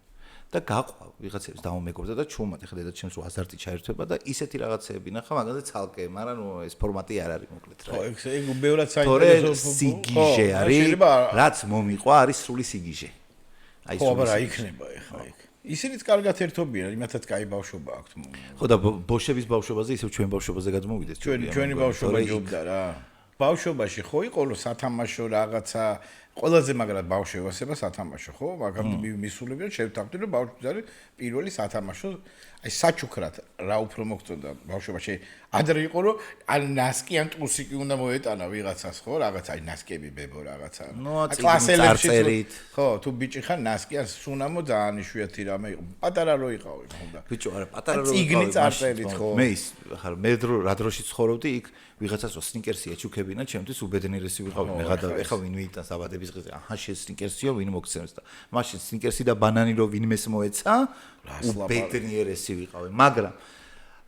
B: და გაყვა ვიღაცებს დაუმეგობრდა და ჩუმად ეხლა დედაჩემს რო აზარტი ჩაერთვება და ისეთი რაღაცეები ნახა მაგაზე ცალკე მაგრამ ნუ ეს ფორმატი არ არის მოკლედ რა
A: ხო ეგ ბევრად საინტერესო
B: სიგიჟე არის რაც მომიყვა არის სრული სიგიჟე
A: აი ხო აბა რა იქნება ეხლა ეგ ისინიც კარგად ერთობიან იმათაც კაი ბავშვობა აქვთ
B: ხო და ბოშების ბავშვობაზე ისევ ჩვენ ბავშვობაზე გადმოვიდეთ
A: ჩვენი ბავშვობა ჯობდა რა ბავშვობაში ხო იყო სათამაშო რაღაცა ყველაზე მაგრად ბავშვებასება სათამაშო ხო მაგალითად მისულებია შევთანხმდი რომ ბავშვი არის პირველი სათამაშო აი საჩუქრად რა უფრო მოგწონდა ბავშვობაში ადრე იყო რომ ან ნასკი ან ტუსიკი უნდა მოეტანა ვიღაცას ხო რაღაცა აი ნასკები ბებო რაღაცა
B: კლასელებში
A: ხო თუ ბიჭი ხარ ნასკი ან სუნამო ძალიან იშვიათი რამე იყო პატარა რო იყავი ხონდა
B: ბიჭო არა პატარა რო
A: ციგნი წარწერით ხო
B: მე ის ხარ მე რა დროში ცხოვრობდი იქ ვიღაცას რო სნიკერსი ეჩუქებინა ჩემთვის უბედნიერესი ვიყავი მე ეხა ვინ მიიტანს დაბადების დღეზე აჰა შე სნიკერსიო ვინ მოგცემს და მაშინ სნიკერსი და ბანანი რო ვინმეს მოეცა უბედნიერესი ვიყავი მაგრამ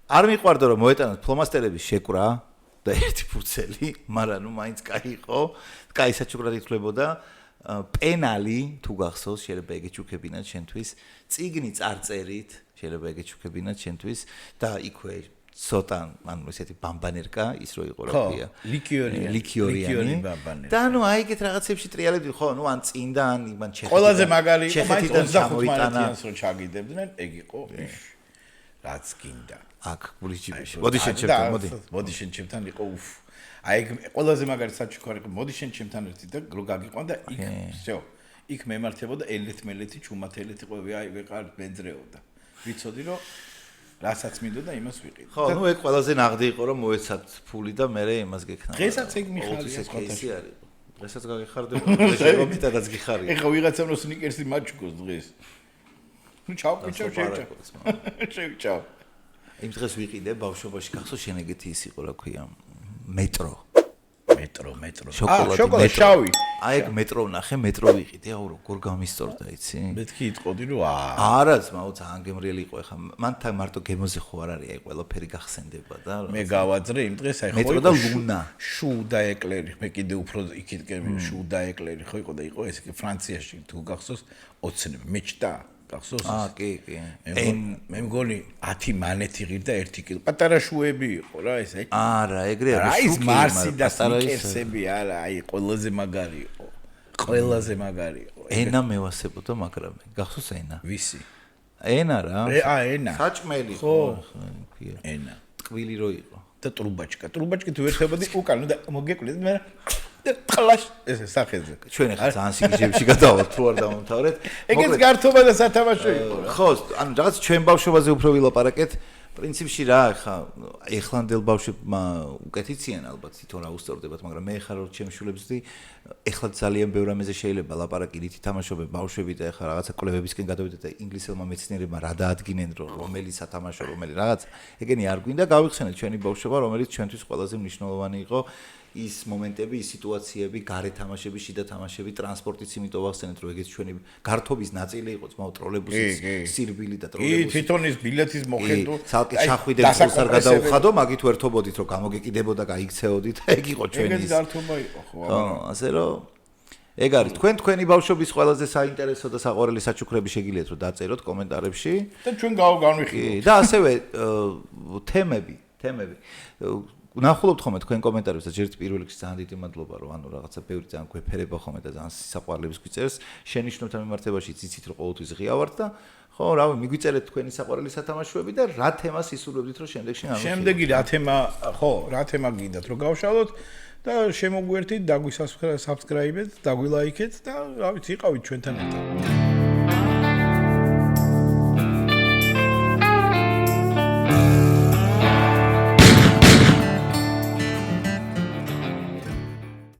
B: არ მიყვარდა რომ მოეტანოს ფლომასტერების შეკვრა და ერთი ფურცელი, მაგრამ ნუ მაინც კაი იყო. კაი საჩუქრად ითვლებოდა. პენალი თუ გახსოვს, შეიძლება ეგეჩუქებინათ შენთვის, წიგნი წარწერით, შეიძლება ეგეჩუქებინათ შენთვის და იქვე ცოტა, ანუ ესეთი ბამბანერკა, ის რო იყო რა ქვია. ლიქიორიანი
A: ბამბანერკა.
B: და ნუ აი ეგეთ რაღაცებში ტრიალებდი, ხო, ნუ ან წინდა, ან იმან ჩეხეთიდან.
A: ყველაზე მაგარი იყო, მაინც
B: ჩეხეთიდან
A: 25
B: ჩამოიტანა.
A: მანეთიანს რო ჩაგიდებდნენ, ეგ იყო რაც გინდა.
B: აქ გულიჩიბიში. მოდი შენ ჩემთან, მოდი.
A: მოდი შენ ჩემთან იყო უფ. აი ეგ ყველაზე მაგარი საჩუქარი იყო, მოდი შენ ჩემთან ერთი და რო გაგიყვან და იქ, всё. იქ მემართებოდა ელეთ-მელეთი, ჩუმათელეთი ყვევი, აი ვეყარ ბენძრეობდა. ვიცოდი რომ რასაც მინდოდა იმას ვიყიდე.
B: ხო, ნუ ეგ ყველაზე ნაღდი იყო რომ მოეცათ ფული და მე იმას გექნა.
A: დღესაც ეგ მიხარია
B: სხვათაში არის. დღესაც გაგიხარდება, შეიძლება მეტადაც გიხარია.
A: ეხა ვიღაცამ რო სნიკერსი მაჩუქოს დღეს. ნუ ჩავკიჩავ შევჭავ.
B: იმ დღეს ვიყიდე ბავშვობაში, გახსოვს შენ ეგეთი ის იყო რა ქვია, მეტრო.
A: მეტრო.
B: შოკოლადი
A: შავი.
B: აი ეგ მეტრო ვნახე, მეტრო ვიყიდე, აუ როგორ გამისწორდა, იცი?
A: მეთქი იტყოდი რომ
B: არა, ძმაო, ძალიან გემრიელი იყო ეხა. მან თან მარტო გემოზე ხო არ არის, აი ყველაფერი გახსენდება და
A: მე გავაძრე იმ დღეს აი ხო
B: მეტრო და ლუნა.
A: შუ და ეკლერი, მე კიდე უფრო იქით შუ და ეკლერი ხო იყო და იყო ეს ფრანციაში თუ გახსოვს ოცნები მეჭდა გახსოვს?
B: კი.
A: მე მგონი 10 მანეთი ღირდა 1 კილო. პატარა შუები იყო რა ეს აი.
B: არა, ეგრე არის.
A: აი ეს მარსი და სნიკერსები არა, აი ყველაზე მაგარი იყო. ყველაზე მაგარი იყო.
B: ენა მევასებოდა, მაგრამ გახსოვს ენა?
A: ვისი?
B: ენა რა.
A: ენა.
B: საჭმელი
A: ხო.
B: ქვია.
A: ენა.
B: ტყვილი რო იყო.
A: და ტრუბაჩკა. ტრუბაჩკი თუ ერთხებოდი უკან და მოგეკვლიდი მე და ხლაშ ეს სახეზე.
B: ჩვენ ახლა ძალიან სიგიჟეებში გადავალთ, თუ არ დავამთავრეთ.
A: ეგეც გართობა და სათამაშო იყო რა.
B: ხო, ანუ რაღაც ჩვენ ბავშვობაზე უფრო ვილაპარაკეთ. პრინციპში რა, ეხლანდელ ბავშვებმა უკეთიციან ალბათ თვითონ რა უსწორდებათ, მაგრამ მე ხარ რომ ჩემშულებში ეხლა ძალიან ბევრ ამაზე შეიძლება ლაპარაკი რითი თამაშობენ ბავშვები და ეხლა რაღაცა კვლევებისკენ გადავიდეთ და ინგლისელმა მეცნიერებმა რა დაადგინენ რომ რომელი სათამაშო რომელი რაღაც ეგენი არ გვინდა გავიხსენეთ ჩვენი ბავშვობა რომელიც ჩვენთვის ყველაზე მნიშვნელოვანი იყო ის მომენტები, ის სიტუაციები, გარე თამაშები, შიდა თამაშები, ტრანსპორტიც იმიტომ ვახსენეთ რომ ეგეც ჩვენი გართობის ნაწილი იყო, ძმაო ტროლეიბუსის სირბილი და ტროლეიბუსი.
A: თვითონ ის ბილეთის მოხედო.
B: ცალკე ჩახვიდეთ ფულს არ გადაუხადო, მაგით ვერთობოდით რომ გამოგეკიდებოდა, გაიქცეოდით, ეგ იყო ჩვენი.
A: ეგეც გართობა იყო ხო,
B: ხო, ასე რომ ეგ არის თქვენი ბავშვობის ყველაზე საინტერესო და საყვარელი საჩუქრები შეგიძლიათ რომ დაწეროთ კომენტარებში
A: და ჩვენ გავგანვიხილოთ.
B: და ასევე თემები. ნახულობთ ხოლმე თქვენ კომენტარებს და ჯერთ პირველ რიგში ძალიან დიდი მადლობა რომ ანუ რაღაცა ბევრი ძალიან გვეფერება ხოლმე და ძალიან საყვარლებს გვიწერს შენიშვნებთან მიმართებაში იცით რომ ყოველთვის ღია ვართ და ხო რავი მიგვიწერეთ თქვენი საყვარელი სათამაშოები და რა თემას ისურვებდით რომ შემდეგში ამოვხილოთ
A: შემდეგი რა თემა გინდათ რომ გავშალოთ და შემოგვერთით დაგვისაბსკრაიბეთ დაგვილაიქეთ და რა ვიცი იყავით ჩვენთან ერთად